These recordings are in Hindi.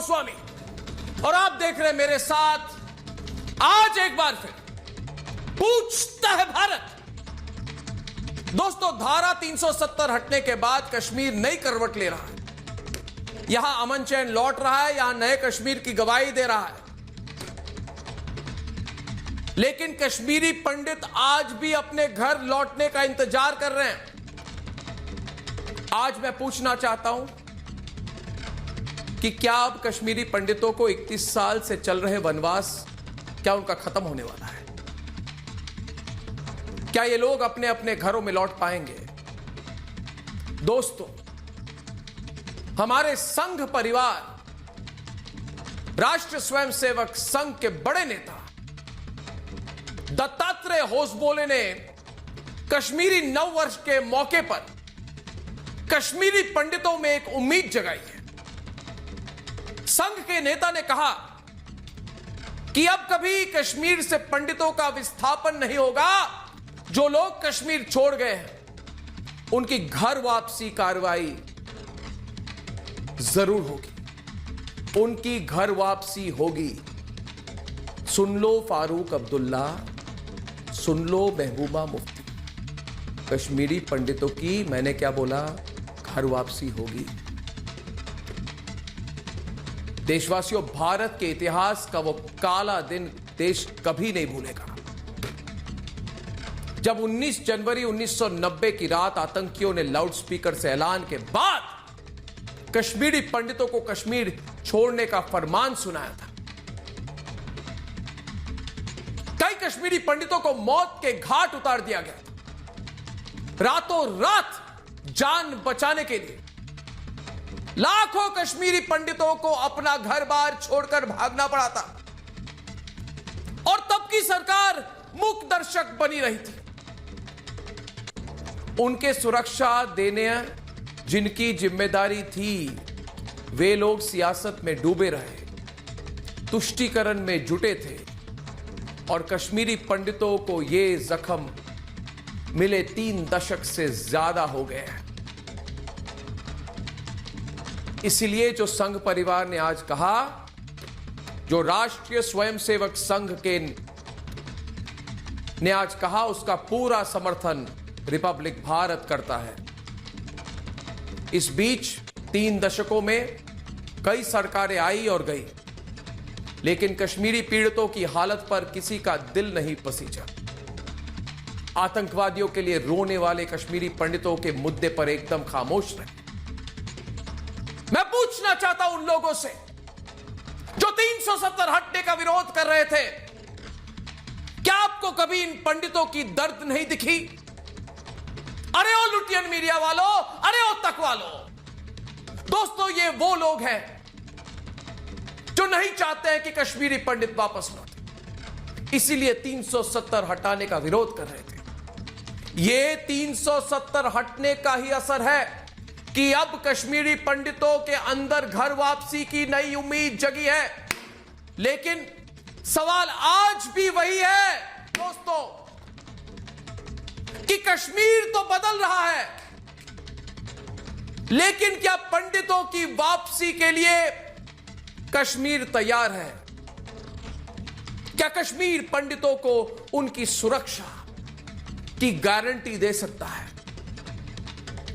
गोस्वामी और आप देख रहे हैं मेरे साथ आज एक बार फिर पूछता है भारत। दोस्तों, धारा 370 हटने के बाद कश्मीर नई करवट ले रहा है। यहां अमन चैन लौट रहा है, यहां नए कश्मीर की गवाही दे रहा है। लेकिन कश्मीरी पंडित आज भी अपने घर लौटने का इंतजार कर रहे हैं। आज मैं पूछना चाहता हूं कि क्या अब कश्मीरी पंडितों को 31 साल से चल रहे वनवास क्या उनका खत्म होने वाला है? क्या ये लोग अपने अपने घरों में लौट पाएंगे? दोस्तों, हमारे संघ परिवार राष्ट्रीय स्वयंसेवक संघ के बड़े नेता दत्तात्रेय होसबोले ने कश्मीरी नववर्ष के मौके पर कश्मीरी पंडितों में एक उम्मीद जगाई है। संघ के नेता ने कहा कि अब कभी कश्मीर से पंडितों का विस्थापन नहीं होगा। जो लोग कश्मीर छोड़ गए हैं उनकी घर वापसी कार्रवाई जरूर होगी, उनकी घर वापसी होगी। सुन लो फारूक अब्दुल्ला, सुन लो महबूबा मुफ्ती, कश्मीरी पंडितों की मैंने क्या बोला, घर वापसी होगी। देशवासियों, भारत के इतिहास का वो काला दिन देश कभी नहीं भूलेगा जब 19 जनवरी 1990 की रात आतंकियों ने लाउडस्पीकर से ऐलान के बाद कश्मीरी पंडितों को कश्मीर छोड़ने का फरमान सुनाया था। कई कश्मीरी पंडितों को मौत के घाट उतार दिया गया था। रातों रात जान बचाने के लिए लाखों कश्मीरी पंडितों को अपना घर बार छोड़कर भागना पड़ा था और तब की सरकार मूक दर्शक बनी रही थी। उनके सुरक्षा देने जिनकी जिम्मेदारी थी वे लोग सियासत में डूबे रहे, तुष्टीकरण में जुटे थे और कश्मीरी पंडितों को ये जख्म मिले 3 दशक से ज्यादा हो गए हैं। इसलिए जो संघ परिवार ने आज कहा, जो राष्ट्रीय स्वयंसेवक संघ के ने आज कहा, उसका पूरा समर्थन रिपब्लिक भारत करता है। इस बीच 3 दशकों में कई सरकारें आई और गई, लेकिन कश्मीरी पीड़ितों की हालत पर किसी का दिल नहीं पसीजा। आतंकवादियों के लिए रोने वाले कश्मीरी पंडितों के मुद्दे पर एकदम खामोश रहे। मैं पूछना चाहता हूं उन लोगों से जो 370 हटने का विरोध कर रहे थे, क्या आपको कभी इन पंडितों की दर्द नहीं दिखी? अरे ओ लुटियन मीडिया वालों, अरे ओ तक वालों। दोस्तों, ये वो लोग हैं जो नहीं चाहते हैं कि कश्मीरी पंडित वापस लौटे, इसीलिए 370 हटाने का विरोध कर रहे थे। ये 370 हटने का ही असर है कि अब कश्मीरी पंडितों के अंदर घर वापसी की नई उम्मीद जगी है। लेकिन सवाल आज भी वही है दोस्तों कि कश्मीर तो बदल रहा है, लेकिन क्या पंडितों की वापसी के लिए कश्मीर तैयार है? क्या कश्मीर पंडितों को उनकी सुरक्षा की गारंटी दे सकता है?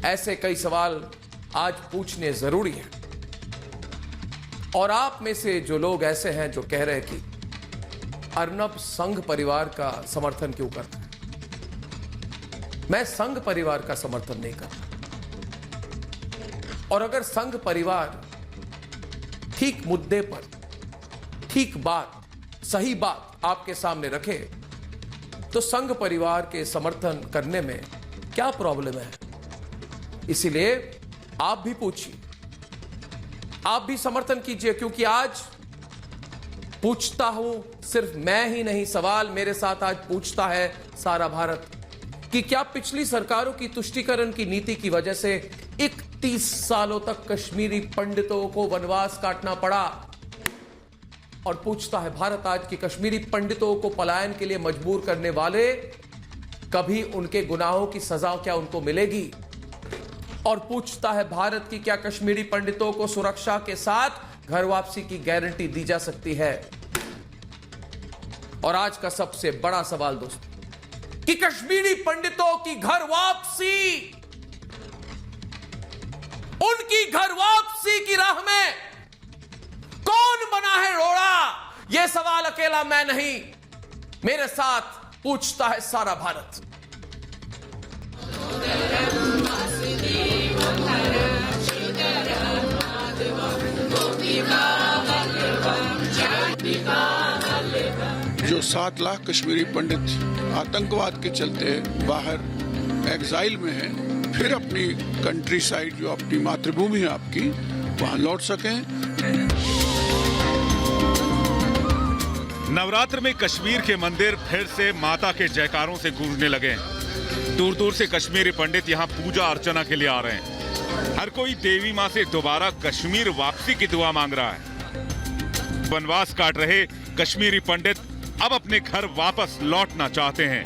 ऐसे कई सवाल आज पूछने जरूरी हैं। और आप में से जो लोग ऐसे हैं जो कह रहे हैं कि अर्नब संघ परिवार का समर्थन क्यों करता है, मैं संघ परिवार का समर्थन नहीं करता। और अगर संघ परिवार ठीक मुद्दे पर ठीक बात, सही बात आपके सामने रखे तो संघ परिवार के समर्थन करने में क्या प्रॉब्लम है? इसीलिए आप भी पूछिए, आप भी समर्थन कीजिए, क्योंकि आज पूछता हूं सिर्फ मैं ही नहीं, सवाल मेरे साथ आज पूछता है सारा भारत कि क्या पिछली सरकारों की तुष्टीकरण की नीति की वजह से 31 सालों तक कश्मीरी पंडितों को वनवास काटना पड़ा? और पूछता है भारत आज कि कश्मीरी पंडितों को पलायन के लिए मजबूर करने वाले कभी उनके गुनाहों की सजा क्या उनको मिलेगी? और पूछता है भारत की क्या कश्मीरी पंडितों को सुरक्षा के साथ घर वापसी की गारंटी दी जा सकती है? और आज का सबसे बड़ा सवाल दोस्तों कि कश्मीरी पंडितों की घर वापसी, उनकी घर वापसी की राह में कौन बना है रोड़ा? यह सवाल अकेला मैं नहीं, मेरे साथ पूछता है सारा भारत। जो 7 लाख कश्मीरी पंडित आतंकवाद के चलते बाहर एग्जाइल में हैं, फिर अपनी कंट्री साइड जो अपनी मातृभूमि है आपकी, वहां लौट सकें। नवरात्र में कश्मीर के मंदिर फिर से माता के जयकारों से गूंजने लगे हैं। दूर दूर से कश्मीरी पंडित यहां पूजा अर्चना के लिए आ रहे हैं। हर कोई देवी मां से दोबारा कश्मीर वापसी की दुआ मांग रहा है। वनवास काट रहे कश्मीरी पंडित अब अपने घर वापस लौटना चाहते हैं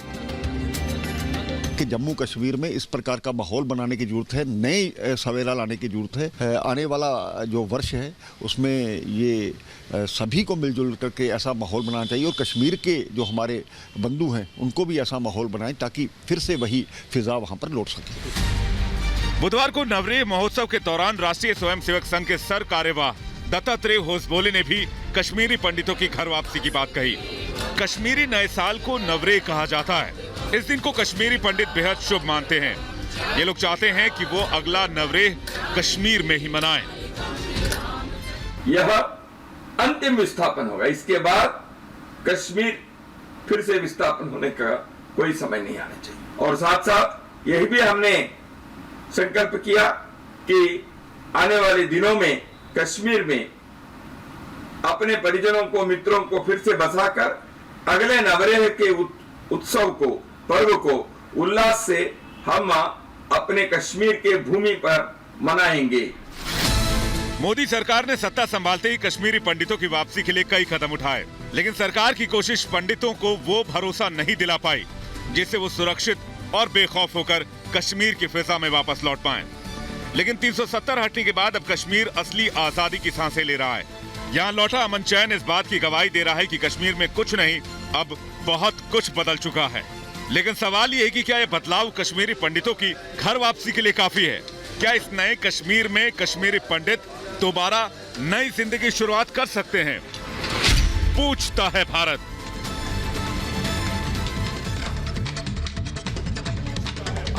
कि जम्मू कश्मीर में इस प्रकार का माहौल बनाने की जरूरत है, नई सवेरा लाने की जरूरत है। आने वाला जो वर्ष है उसमें ये सभी को मिलजुल करके ऐसा माहौल बनाना चाहिए और कश्मीर के जो हमारे बंधु हैं उनको भी ऐसा माहौल बनाएं ताकि फिर से वही फिजा वहां पर लौट सके। बुधवार को नवरेह महोत्सव के दौरान राष्ट्रीय स्वयंसेवक संघ के सर कार्यवाह दत्तात्रेय होसबोले ने भी कश्मीरी पंडितों की घर वापसी की बात कही। कश्मीरी नए साल को नवरेह कहा जाता है। इस दिन को कश्मीरी पंडित बेहद शुभ मानते हैं। ये लोग चाहते हैं कि वो अगला नवरेह कश्मीर में ही मनाएं। यह अंतिम विस्थापन होगा, इसके बाद कश्मीर फिर से विस्थापन होने का कोई समय नहीं आना चाहिए। और साथ साथ यही भी हमने संकल्प किया कि आने वाले दिनों में कश्मीर में अपने परिजनों को, मित्रों को फिर से बसाकर अगले नवरेह के उत्सव को, पर्व को उल्लास से हम अपने कश्मीर के भूमि पर मनाएंगे। मोदी सरकार ने सत्ता संभालते ही कश्मीरी पंडितों की वापसी के लिए कई कदम उठाए, लेकिन सरकार की कोशिश पंडितों को वो भरोसा नहीं दिला पाई जिससे वो सुरक्षित और बेखौफ होकर कश्मीर की फिजा में वापस लौट पाएं। लेकिन 370 हटने के बाद अब कश्मीर असली आजादी की सांसें ले रहा है। यहाँ लौटा अमन चैन इस बात की गवाही दे रहा है कि कश्मीर में कुछ नहीं, अब बहुत कुछ बदल चुका है। लेकिन सवाल ये है कि क्या यह बदलाव कश्मीरी पंडितों की घर वापसी के लिए काफी है? क्या इस नए कश्मीर में कश्मीरी पंडित दोबारा नई जिंदगी की शुरुआत कर सकते हैं? पूछता है भारत।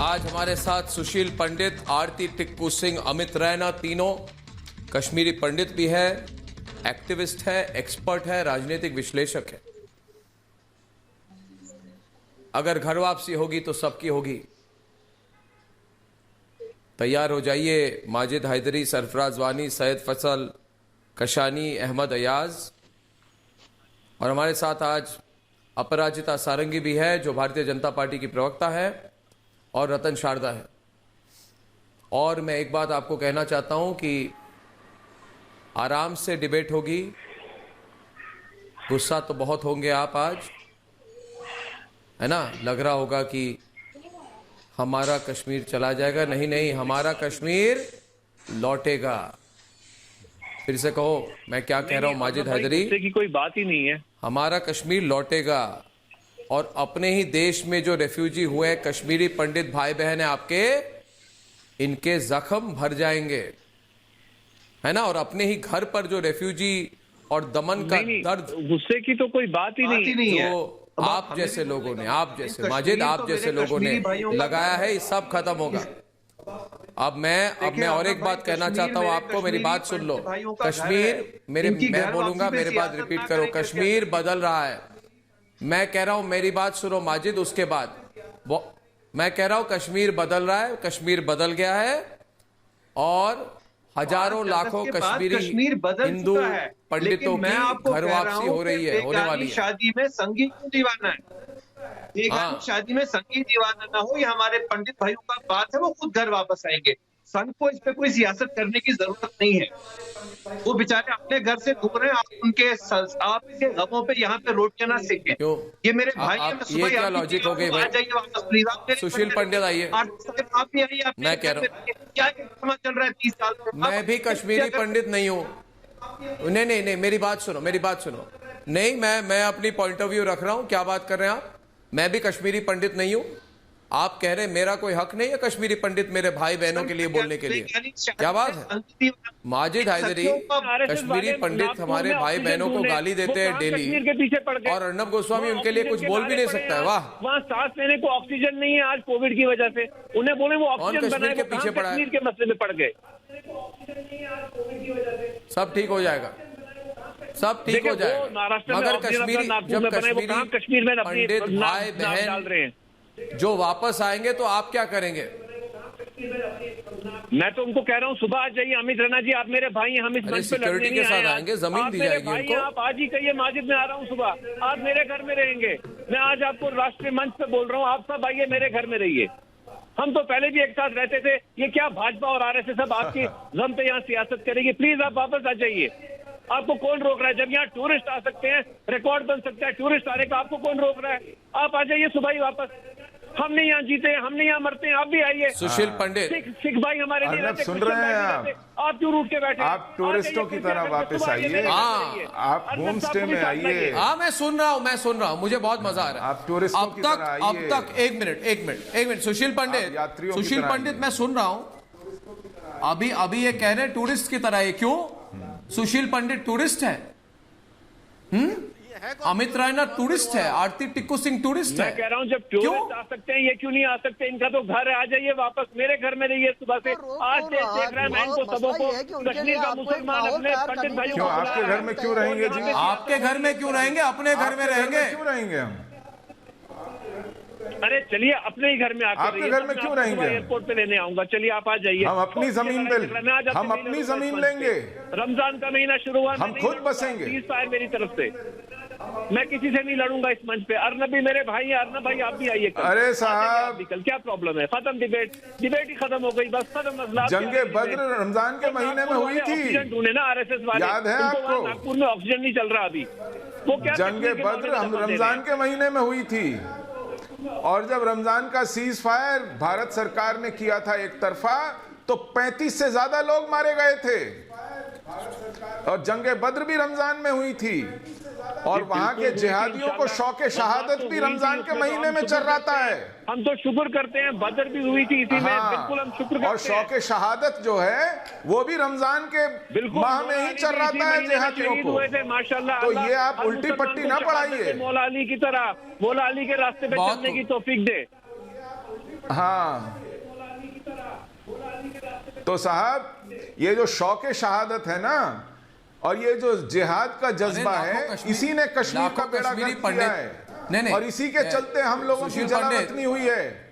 आज हमारे साथ सुशील पंडित, आरती टिक्कू सिंह, अमित रैना, तीनों कश्मीरी पंडित भी है, एक्टिविस्ट है, एक्सपर्ट है, राजनीतिक विश्लेषक है। अगर घर वापसी होगी तो सबकी होगी। तैयार हो जाइए। माजिद हैदरी, सरफराज वानी, सैयद फैसल कशानी, अहमद अयाज, और हमारे साथ आज अपराजिता सारंगी भी है जो भारतीय जनता पार्टी की प्रवक्ता है, और रतन शारदा है। और मैं एक बात आपको कहना चाहता हूं कि आराम से डिबेट होगी। गुस्सा तो बहुत होंगे आप आज, है ना? लग रहा होगा कि हमारा कश्मीर चला जाएगा। नहीं नहीं, हमारा कश्मीर लौटेगा। फिर से कहो, मैं क्या कह रहा हूं माजिद हैदरी? की कोई बात ही नहीं है। हमारा कश्मीर लौटेगा और अपने ही देश में जो रेफ्यूजी हुए कश्मीरी पंडित भाई बहन है आपके, इनके जख्म भर जाएंगे, है ना? और अपने ही घर पर जो रेफ्यूजी और दमन का दर्द, गुस्से की तो कोई बात ही नहीं है। तो आप जैसे लोगों ने, आप जैसे माजिद, आप जैसे लोगों ने लगाया है, ये सब खत्म होगा। अब मैं और एक बात कहना चाहता हूं आपको, मेरी बात सुन लो। कश्मीर, मैं बोलूंगा, मेरे बात रिपीट करो। कश्मीर बदल रहा है। मैं कह रहा हूं, मेरी बात सुनो माजिद, उसके बाद मैं कह रहा हूं कश्मीर बदल रहा है, कश्मीर बदल गया है, और हजारों लाखों कश्मीरी हिंदू पंडितों की घर वापसी हो रही है, होने वाली है। शादी में संगीत क्यों दीवाना है? शादी में संगीत दीवाना ना हो, ये हमारे पंडित भाइयों का बात है, वो खुद घर वापस आएंगे। संघ को इस पे कोई सियासत करने की जरूरत नहीं है। वो बेचारे अपने घर से घूम रहे हैं, आपके गमों पे यहाँ पे रोटियां ना सेकें। ये मेरे भाई हैं, ये क्या लॉजिक हो गई भाई? वापस प्लीज। सुशील पंडित आइए। आप भी आइए। मैं कह रहा हूँ, क्या चल रहा है 30 साल में? मैं भी कश्मीरी पंडित नहीं हूँ, नहीं नहीं नहीं, मेरी बात सुनो, मेरी बात सुनो। नहीं, मैं अपनी पॉइंट ऑफ व्यू रख रहा हूं। क्या बात कर रहे हैं आप? मैं भी कश्मीरी पंडित नहीं हूं। आप कह रहे हैं मेरा कोई हक नहीं है कश्मीरी पंडित मेरे भाई बहनों के लिए बोलने के लिए? क्या बात है माजिद हैदरी? कश्मीरी पंडित हमारे भाई बहनों को गाली देते हैं डेली, और अर्नब गोस्वामी उनके लिए कुछ बोल भी नहीं सकता है। वाह, वहाँ सांस लेने को ऑक्सीजन नहीं है आज कोविड की वजह से। उन्हें बोले वो ऑक्सीजन बनाए, के पीछे पड़ा है? कश्मीर के मसले में पड़ गए। सब ठीक हो जाएगा, सब ठीक हो जाएगा। मगर कश्मीरी, जब कश्मीर में पंडित भाई डाल बहन रहे हैं, जो वापस आएंगे तो आप क्या करेंगे? मैं तो उनको कह रहा हूँ सुबह आ जाइए। अमित रैना जी, आप मेरे भाई हैं, हम इस मंच पे सिक्योरिटी के साथ आएंगे, जमीन दी जाएगी उनको। आप आज ही कहिए माजिद में आ रहा हूँ सुबह, आप मेरे घर में रहेंगे। मैं आज आपको राष्ट्रीय मंच पे बोल रहा हूँ, आप सब आइए मेरे घर में रहिए। हम तो पहले भी एक साथ रहते थे। ये क्या भाजपा और आरएसएस सब आपकी जम पे यहाँ सियासत करेगी? प्लीज आप वापस आ जाइए। आपको कौन रोक रहा है? जब यहाँ टूरिस्ट आ सकते हैं, रिकॉर्ड बन सकता है टूरिस्ट आने का, आपको कौन रोक रहा है? आप आ जाइए सुबह ही वापस। हम नहीं यहाँ जीते, हम नहीं यहाँ मरते हैं, आप भी आइए। सुशील पंडित, सिख भाई हमारे नहीं रहते, सुन रहे हैं आप क्यों रूठ के बैठे? आप टूरिस्टों की तरह वापस आइए, आप होम स्टे में आइए। हाँ मैं सुन रहा हूँ, मुझे बहुत मजा आ रहा है। आप टूरिस्टों की तरह आइए। अब तक एक मिनट सुशील पंडित, मैं सुन रहा हूँ। अभी ये कह रहे हैं टूरिस्ट की तरह है। क्यों? सुशील पंडित टूरिस्ट है? अमित रैना टूरिस्ट है? आरती टिक्कू सिंह टूरिस्ट है? मैं कह रहा हूँ जब टूरिस्ट आ सकते हैं, ये क्यों नहीं आ सकते? इनका तो घर है, आ जाइए वापस मेरे घर में रहिए सुबह से। आज देख रहे हैं मैं इनको सबों को, कश्मीर का मुसलमान अपने पंडित भाइयों को। आपके घर में क्यों रहेंगे जी? आपके घर में क्यों रहेंगे? अपने घर में रहेंगे। क्यों रहेंगे हम? अरे चलिए अपने ही घर में आकर आपके घर में क्यों रहेंगे? एयरपोर्ट पे लेने आऊंगा, चलिए आप आ जाइए। हम अपनी जमीन पे, हम अपनी जमीन लेंगे। रमजान का महीना शुरू हुआ, हम खुद बसेंगे। मेरी तरफ से मैं किसी से नहीं लड़ूंगा इस मंच पे। अर्नब भी मेरे भाई है, अर्नब भाई आप भी आइए। अरे साहब, कल क्या प्रॉब्लम है? खत्म डिबेट ही खत्म हो गई, बस खत्म मसला। जंगे बद्र रमजान के महीने में हुई थी, ऑक्सीजन ढूंढे ना आरएसएस वाले। याद है आपको? नागपुर में ऑक्सीजन नहीं चल रहा अभी। वो क्या जंगे बद्र रमजान के महीने में हुई थी, और जब रमजान का सीज फायर भारत सरकार ने किया था एक तरफा, तो 35 से ज्यादा लोग मारे गए थे। और जंगे बद्र भी रमजान में हुई थी, और वहां के जिहादियों को शौके शहादत भी रमजान के महीने में चर्राता है। हम तो शुक्र करते हैं, बद्र भी हुई थी इसी में। बिल्कुल हम शुक्र करते हैं। और शौके शहादत जो है वो भी रमजान के माह में ही चर्राता है जिहादियों को। माशाल्लाह। तो ये आप उल्टी पट्टी ना पढ़ाइए। मौला अली की तरह, मौला अली के रास्ते पे चलने की तौफीक दे। हाँ, तो साहब ये जो शौके शहादत है ना, और ये जो जिहाद का जज्बा है, इसी ने कश्मीर का बेड़ा गर्क किया है। और इसी के चलते हम लोगों की जलावतनी हुई है,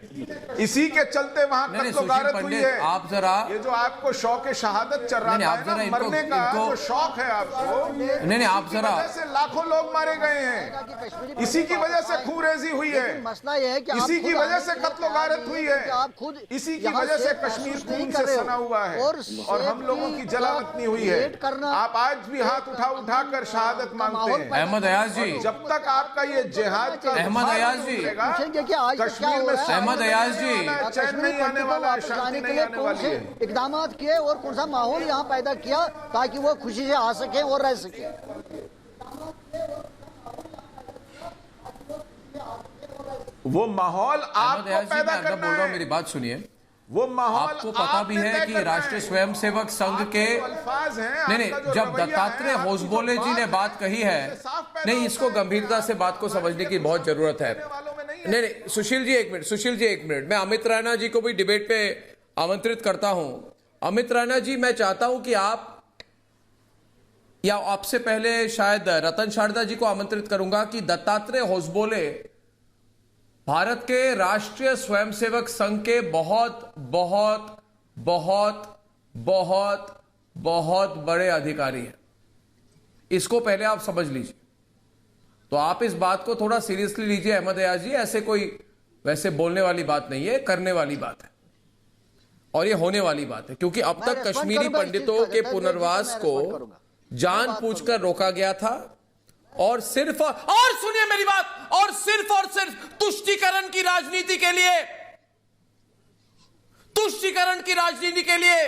इसी के चलते वहां कत्ल-गारत हुई है। आप जरा, ये जो आपको शौक शहादत चल रहा है ना, मरने का जो शौक है आपको, नहीं आप जरा, से लाखों लोग मारे गए हैं, इसी की वजह से खूनरेजी हुई है, मसला ये है कि इसी की वजह से कत्ल-गारत हुई है, आप खुद इसी की वजह से कश्मीर खून से सना हुआ है, और हम लोगों की जलावतनी हुई है। आप आज भी हाथ उठा कर शहादत मांगते हैं। अहमद अयाज जी, जब तक आपका ये जिहाद का अहमद अयाज जी, कश्मीर में अहमद अयाज जी, चैन नहीं आने वाला, शांति नहीं आने वाली है। इकदाम किए और कौन सा माहौल यहाँ पैदा किया ताकि वो खुशी से आ सके और रह सके। वो माहौल आपको पैदा करना बोल रहा हूँ, मेरी बात सुनिए। वो माहौल आपको पता भी है कि राष्ट्रीय स्वयंसेवक संघ के नहीं, जब दत्तात्रेय होसबोले जी ने बात कही है, नहीं इसको गंभीरता से बात को समझने की बहुत जरूरत है। नहीं सुशील जी एक मिनट, मैं अमित रैना जी को भी डिबेट पे आमंत्रित करता हूं। अमित रैना जी, मैं चाहता हूं कि आप, या आपसे पहले शायद रतन शारदा जी को आमंत्रित करूंगा कि दत्तात्रेय होसबोले भारत के राष्ट्रीय स्वयंसेवक संघ के बहुत बहुत बहुत बहुत बहुत बड़े अधिकारी हैं। इसको पहले आप समझ लीजिए। तो आप इस बात को थोड़ा सीरियसली लीजिए अहमद अयाज जी, ऐसे कोई वैसे बोलने वाली बात नहीं है, करने वाली बात है, और ये होने वाली बात है, क्योंकि अब तक कश्मीरी पंडितों के पुनर्वास को जानबूझकर रोका गया था, और सिर्फ और सुनिए मेरी बात, और सिर्फ तुष्टीकरण की राजनीति के लिए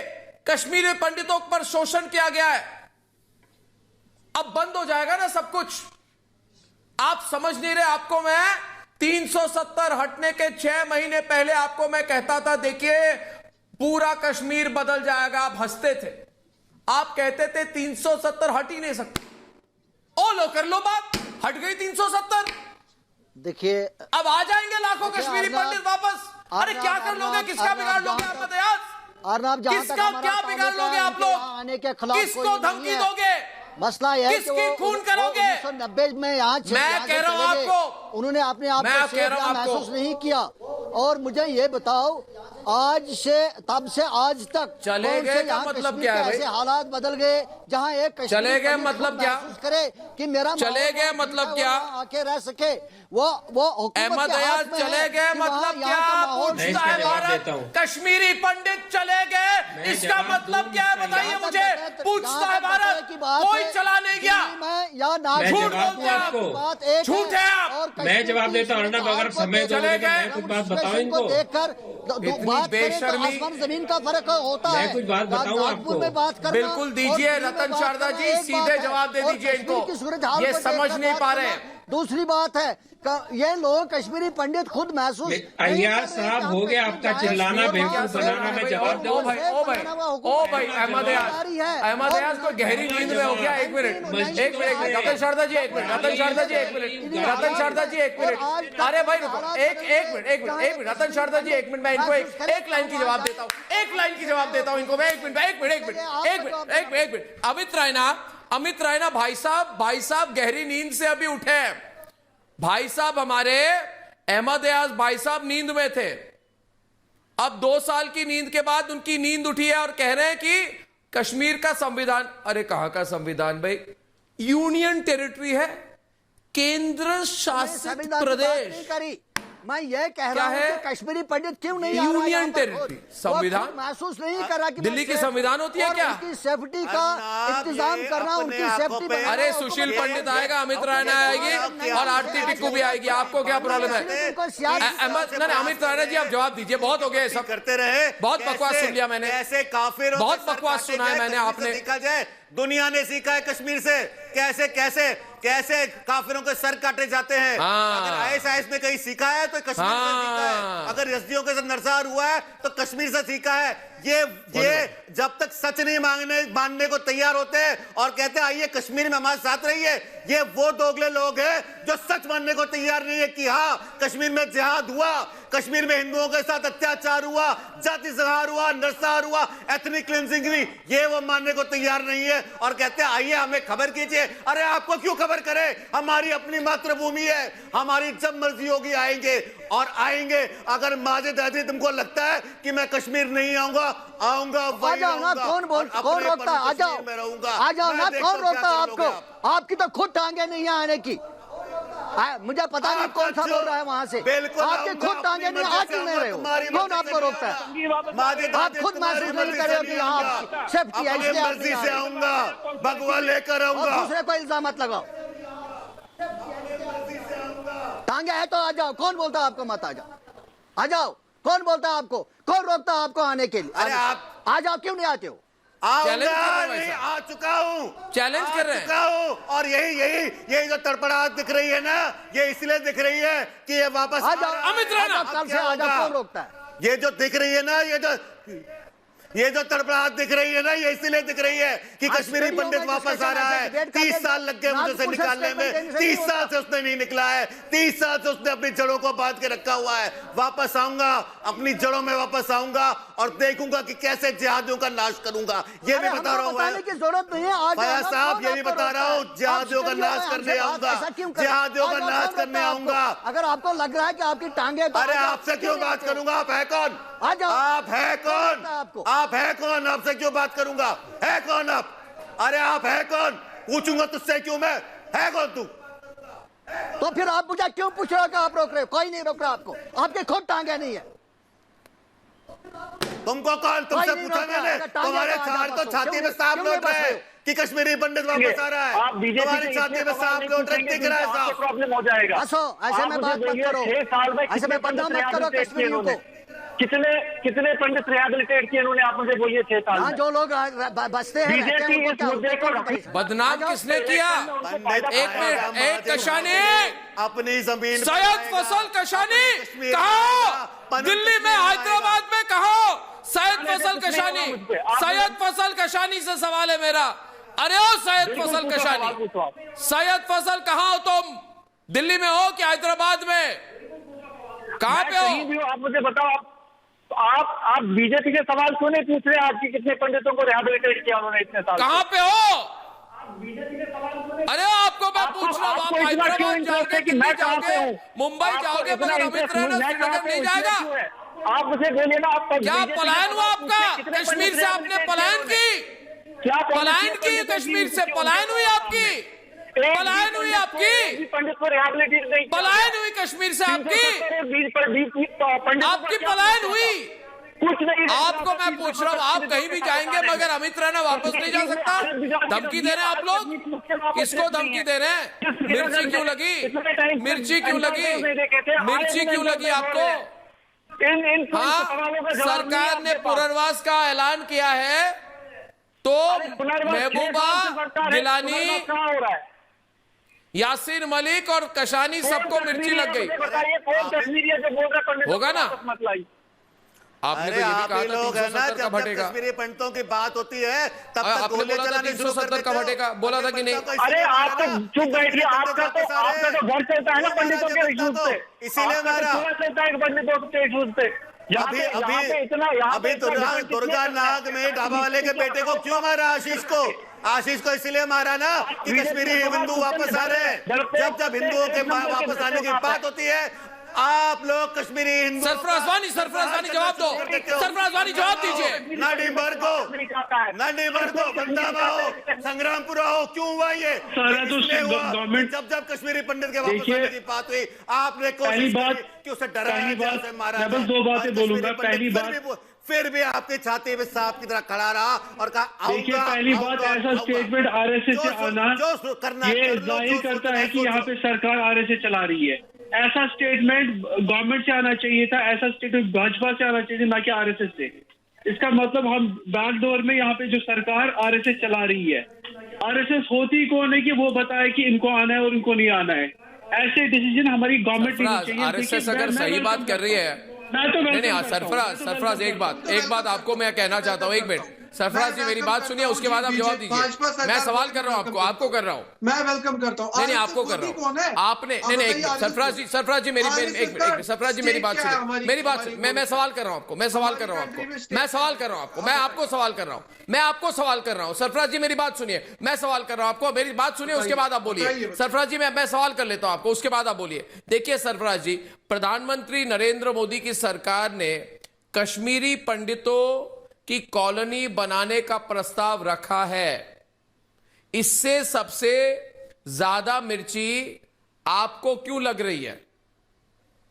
कश्मीरी पंडितों पर शोषण किया गया है। अब बंद हो जाएगा ना सब कुछ। आप समझ नहीं रहे। आपको मैं 370 हटने के 6 महीने पहले आपको मैं कहता था देखिए पूरा कश्मीर बदल जाएगा। आप हंसते थे, आप कहते थे 370 हट ही नहीं सकते। ओ लो कर लो बात, हट गई 370। देखिए अब आ जाएंगे लाखों कश्मीरी पंडित वापस। अरे क्या कर लोगे, किसका बिगाड़ लोगे आप बताइए? अर्नब, किसका क्या बिगाड़ लोगे आप लोग? आने के खिलाफ किसको धमकी दोगे? मसला यह है कि किसकी खून करोगे? 1990 में यहाँ मैं कह रहा हूं आपको, उन्होंने अपने आप मैं को कह रहा हूं महसूस नहीं किया। और मुझे ये बताओ, आज से तब से आज तक चले गए का मतलब क्या है भाई? ऐसे हालात बदल गए जहाँ एक चले गए मतलब क्या? करे कि मेरा चले गए मतलब क्या? आके रह सके वो अहमद अयाज चले गए मतलब क्या? पूछता है भारत। कश्मीरी पंडित चले गए, इसका मतलब क्या है बताइए मुझे? पूछता है भारत। कोई चला नहीं गया। झूठ बोलते हैं आप, झूठ है आप। मैं जवाब देता हूँ अर्नब, अगर समय दोगे तो मैं कुछ बात बताऊं इनको। देखकर बात करें तो आसमान जमीन का फर्क होता है। मैं कुछ बात बताऊं आपको। में बात करना, बिल्कुल दीजिए रतन शारदा जी, सीधे जवाब दे दीजिए इनको, ये समझ नहीं पा रहे। दूसरी बात है ये लोग कश्मीरी पंडित खुद महसूस। अय्याज साहब हो गया आपका चिल्लाना, बेवकूफ बनाना। मैं जवाब दूं। ओ भाई अहमद अयाज को गहरी नींद में हो गया। एक मिनट रतन शारदा जी, एक मिनट रतन शारदा जी, एक मिनट रतन शारदा जी, एक मिनट। अरे भाई रुको, एक मिनट रतन शारदा जी, एक मिनट। मैं इनको एक लाइन की जवाब देता हूँ, एक लाइन की जवाब देता हूँ इनको मैं। एक मिनट अमित रायना भाई साहब गहरी नींद से अभी उठे हैं। भाई साहब हमारे अहमद अयाज भाई साहब नींद में थे। अब 2 साल की नींद के बाद उनकी नींद उठी है और कह रहे हैं कि कश्मीर का संविधान। अरे कहां का संविधान भाई? यूनियन टेरिटरी है, केंद्र शासित प्रदेश। मैं ये कह रहा हूं कि कश्मीरी पंडित क्यों नहीं आ रहा? यूनियन टेरिटरी संविधान महसूस नहीं कर रहा कि दिल्ली की संविधान होती है क्या? उनकी सेफ्टी का इंतजाम करना, उनकी सेफ्टी। अरे सुशील पंडित आएगा, अमित रायना आएगी और आरती टिक्कू भी आएगी। आपको क्या प्रॉब्लम है? अमित रायना जी आप जवाब दीजिए। बहुत हो गया सब करते रहे, बहुत बकवास सुन लिया मैंने। ऐसे काफिर बहुत बकवास सुना है मैंने। आपने देखा जाए दुनिया ने सीखा है कश्मीर से कैसे कैसे कैसे काफिरों के सर काटे जाते हैं। अगर आईएसआईएस ने कहीं सीखा है तो कश्मीर से सीखा है। अगर रस्सियों के साथ नरसार हुआ है तो कश्मीर से सीखा है। ये जब तक सच नहीं मानने को तैयार होते हैं और कहते हैं आइए कश्मीर में हमारे साथ रहिए, ये वो दोगले लोग हैं जो सच मानने को तैयार नहीं है कि हाँ कश्मीर में जिहाद हुआ, कश्मीर में हिंदुओं के साथ अत्याचार हुआ, जाति संहार हुआ, नरसंहार हुआ, एथनिक क्लींजिंग हुई। ये वो मानने को तैयार नहीं है और कहते हैं आइए हमें खबर कीजिए। अरे आपको क्यों खबर करे? हमारी अपनी मातृभूमि है, हमारी जब मर्जी होगी आएंगे और आएंगे। अगर माजिद अजीज तुमको लगता है कि मैं कश्मीर नहीं आऊंगा, आऊंगा आ जाओ ना। कौन रोकता है? आ जाओ ना। कौन रोकता है आपको? आपकी तो खुद टांगे नहीं है आने की। मुझे पता नहीं कौन सा बोल रहा है वहां से। आपके खुद टांगे नहीं, आ क्यों नहीं रहे हो? कौन आपको रोकता है? आप खुद महसूस नहीं कर रहे हो कि यहाँ सेफ्टी है इसलिए मर्जी से आऊंगा, भगवा लेकर आऊंगा। दूसरे को इल्जाम मत लगाओ। टांगे है तो आ जाओ। कौन बोलता है आपको मत आ जाओ? आ जाओ। कौन बोलता है आपको? कौन रोकता है आपको आने के लिए? अरे आप आ जाओ। क्यों नहीं आते हो? नहीं आ चुका हूँ, चैलेंज कर रहे हैं। और यही जो तड़पड़ाहट दिख रही है ना, ये इसलिए दिख रही है कि ये वापस आ जाओ। अमित राणा कल से आ जाओ। कौन रोकता है? ये जो दिख रही है ना, ये जो तड़पड़ाहट दिख रही है ना, ये इसलिए दिख रही है कि कश्मीरी पंडित वापस आ रहा है। 30 साल लग गए मुझे निकालने में। 30 साल से उसने नहीं निकला है। 30 साल से उसने अपनी जड़ों को बांध के रखा हुआ है। वापस आऊंगा, अपनी जड़ों में वापस आऊंगा और देखूंगा कि कैसे जिहादियों का नाश करूंगा। ये भी बता रहा हूँ जरूरत नहीं है फयाज साहब, ये भी बता रहा हूँ जिहादियों का नाश करने आऊंगा, जिहादियों का नाश करने आऊंगा। अगर आपको लग रहा है कि आपकी टांगे, अरे आपसे क्यों बात करूंगा? आप है कौन? आ जाओ। आप है कौन? आप है कौन? आपसे क्यों बात करूंगा? है कौन आप? अरे आप है कौन? पूछूंगा तुझसे क्यों मैं? है कौन तू? तो फिर आप मुझे क्यों पूछ रहे हो कि आप रोक रहे हो? कोई नहीं रोक रहा आपको। आपके खुद टांगे नहीं है। तुमको कौन? तुमसे पूछा मैंने? तुम्हारे तो छाती में सांप लौट रहे हैं कि कश्मीरी पंडित वापस आ रहा है। तुम्हारी छाती में सांप लौट रहे दिख रहा है साहब। प्रॉब्लम हो जाएगा। ऐसे में बात मत करो, ऐसे में बदनाम मत करो कश्मीरियों को। कितने पंडित रिहैबिलिटेट किए उन्होंने, आप मुझे बोलिए 6 साल में। जो लोग बसते हैं बीजेपी इस मुद्दे को बदनाम किसने किया? एक मिनट, एक कशानी, अपनी जमीन सैयद फैसल कशानी कहा, दिल्ली में हैदराबाद में कहा, सैयद फैसल कशानी, सैयद फैसल कशानी से सवाल है मेरा। अरे ओ सैयद फैसल कशानी, सैयद फैसल कहाँ हो तुम? दिल्ली में हो कि हैदराबाद में? कहाँ पे हो? आप मुझे बताओ, आप बीजेपी के सवाल क्यों नहीं पूछ रहे? आपकी कितने पंडितों को रिहैबिलिटेट किया उन्होंने इतने साल? कहाँ पे हो? अरे आपको मैं पूछ रहा हूँ, आप हैदराबाद जाओगे, दिल्ली जाओगे, मुंबई जाओगे, मगर अमित रहना श्रीनगर नहीं जाएगा? आप मुझे बोलिए ना, आप क्या पलायन हुआ आपका? कश्मीर से आपने पलायन की? क्या पलायन की? कश्मीर से पलायन हुई आपकी? पलायन हुई आपकी? पंडित को रिहैबिलिटेट नहीं, पलायन हुई कश्मीर से आपकी? आपकी पलायन हुई? कुछ नहीं। आपको मैं पूछ रहा हूँ, आप कहीं भी जाएंगे मगर अमित रैना वापस नहीं जा सकता? धमकी दे रहे हैं आप लोग? किसको धमकी दे रहे हैं? मिर्ची क्यों लगी? मिर्ची क्यों लगी? मिर्ची क्यों लगी आपको? हाँ, सरकार ने पुनर्वास का ऐलान किया है तो महबूबा गिलानी, यासीन मलिक और कशानी सबको मिर्ची लग गई। होगा ना? आपने तो ये भी कहा था 370 का भटेगा। कश्मीरी पंडितों की बात होती है तब तक आपने बोला था 370 का भटेगा, बोला था कि नहीं? अरे आप तो चुप बैठिए, आपका तो घर चलता है ना पंडितों के इश्यूज पे, इसीलिए हमारा चलता है पंडितों के इश्यूज पे। अभी दुर्गा नाग में ढाबा वाले के बेटे को क्यों मारा? आशीष को इसीलिए मारा ना कि कश्मीरी हिंदू वापस आ रहे हैं। जब हिंदुओं के वापस आने की बात होती है, आप लोग कश्मीरी हिंदू। सरफराज वानी जवाब दो, सरफराज वानी जवाब दीजिए। नाडीबर को बंदाबा हो, संग्रामपुरा हो, क्यों हुआ ये? गवर्नमेंट जब कश्मीरी पंडित के वापस आने की बात हुई, आपने कोशिश की कि उसे डराया, उसे मारा। बस 2 बातें बोलूंगा। पहली बात, फिर भी आपके छाती में सांप की तरह खड़ा रहा और कहा, देखिए पहली बात, ऐसा स्टेटमेंट आरएसएस से आना ये जाहिर करता है कि यहाँ पे सरकार आरएसएस चला रही है। ऐसा स्टेटमेंट गवर्नमेंट से आना चाहिए था, ऐसा स्टेटमेंट भाजपा से आना चाहिए, ना कि आरएसएस से। इसका मतलब हम बैकडोर में यहाँ पे जो सरकार आरएसएस चला रही है, आरएसएस होती कौन है कि वो बताए कि इनको आना है और इनको नहीं आना है। ऐसे डिसीजन हमारी गवर्नमेंट लेनी चाहिए। आरएसएस अगर सही बात कर रही है, नहीं, सरफराज एक बात आपको मैं कहना चाहता हूँ। एक मिनट सरफराज जी, मेरी बात सुनिए, उसके बाद आप जवाब दीजिए। मैं सवाल कर रहा हूँ आपको कर रहा हूँ। मैं वेलकम करता हूँ। नहीं, आपको कर रहा हूँ। आपने नहीं, सरफराज जी मेरी सरफराज जी मेरी बात सुनिए, मेरी बात सुनिए। मैं सवाल कर रहा हूँ आपको, मैं आपको सवाल कर रहा हूँ। सरफराज जी मेरी बात सुनिए, मैं सवाल कर रहा हूँ आपको, मेरी बात सुनिए, उसके बाद आप बोलिए। सरफराज जी मैं सवाल कर लेता हूँ आपको, उसके बाद आप बोलिए। देखिए सरफराज जी, प्रधानमंत्री नरेंद्र मोदी की सरकार ने कश्मीरी पंडितों की कॉलोनी बनाने का प्रस्ताव रखा है। इससे सबसे ज्यादा मिर्ची आपको क्यों लग रही है?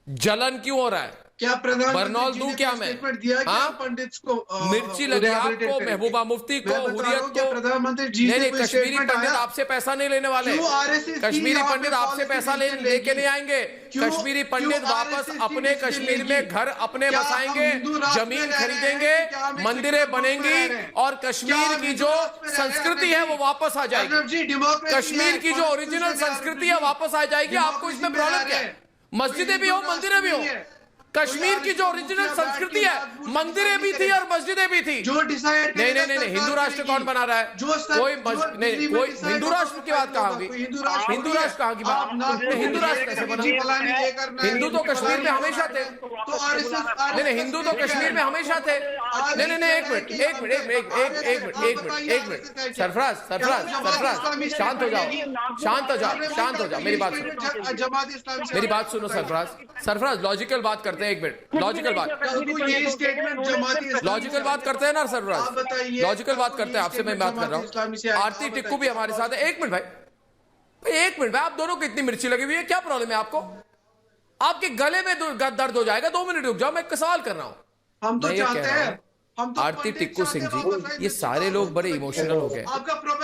जलन क्यों हो रहा है? क्या बरनौल दूं क्या मैं? पंडित को मिर्ची लगे आपको, महबूबा मुफ्ती को, हुर्रियत को? प्रधानमंत्री जी नहीं, कश्मीरी पंडित आपसे पैसा नहीं लेने वाले। कश्मीरी पंडित आपसे पैसा लेके नहीं आएंगे। कश्मीरी पंडित वापस अपने कश्मीर में घर अपने बसाएंगे, जमीन खरीदेंगे, मंदिरें बनेंगी और कश्मीर की जो संस्कृति है वो वापस आ जाएगी। कश्मीर की जो ओरिजिनल संस्कृति है वापस आ जाएगी। आपको इसमें प्रॉब्लम क्या है? मस्जिदें भी हो, मंदिरें भी हो। कश्मीर की जो ओरिजिनल संस्कृति है, मंदिरें भी थी और मस्जिदें भी थी। जो डिसाइड नहीं, हिंदू राष्ट्र कौन बना रहा है? कोई हिंदू राष्ट्र की बात कहाँ होगी? हिंदू राष्ट्र कहाँ की बात? हिंदू राष्ट्र कैसे बना? हिंदू तो कश्मीर में हमेशा थे। नहीं, हिंदू तो कश्मीर में हमेशा थे। नहीं, एक मिनट सरफराज, शांत हो जाओ, मेरी बात सुनो सरफराज, लॉजिकल बात करते हैं। एक मिनट, लॉजिकल बात करते हैं ना सरफराज, लॉजिकल बात करते हैं। आपसे मैं बात कर रहा हूँ। आरती टिक्कू भी हमारे साथ है। एक मिनट भाई, आप दोनों को इतनी मिर्ची लगी हुई है, क्या प्रॉब्लम है आपको? आपके गले में दर्द हो जाएगा। 2 मिनट रुक जाओ, मैं एक सवाल कर रहा हूँ। हम तो चाहते हैं आरती टिक्कू सिंह जी, ये सारे लोग बड़े इमोशनल हो गए।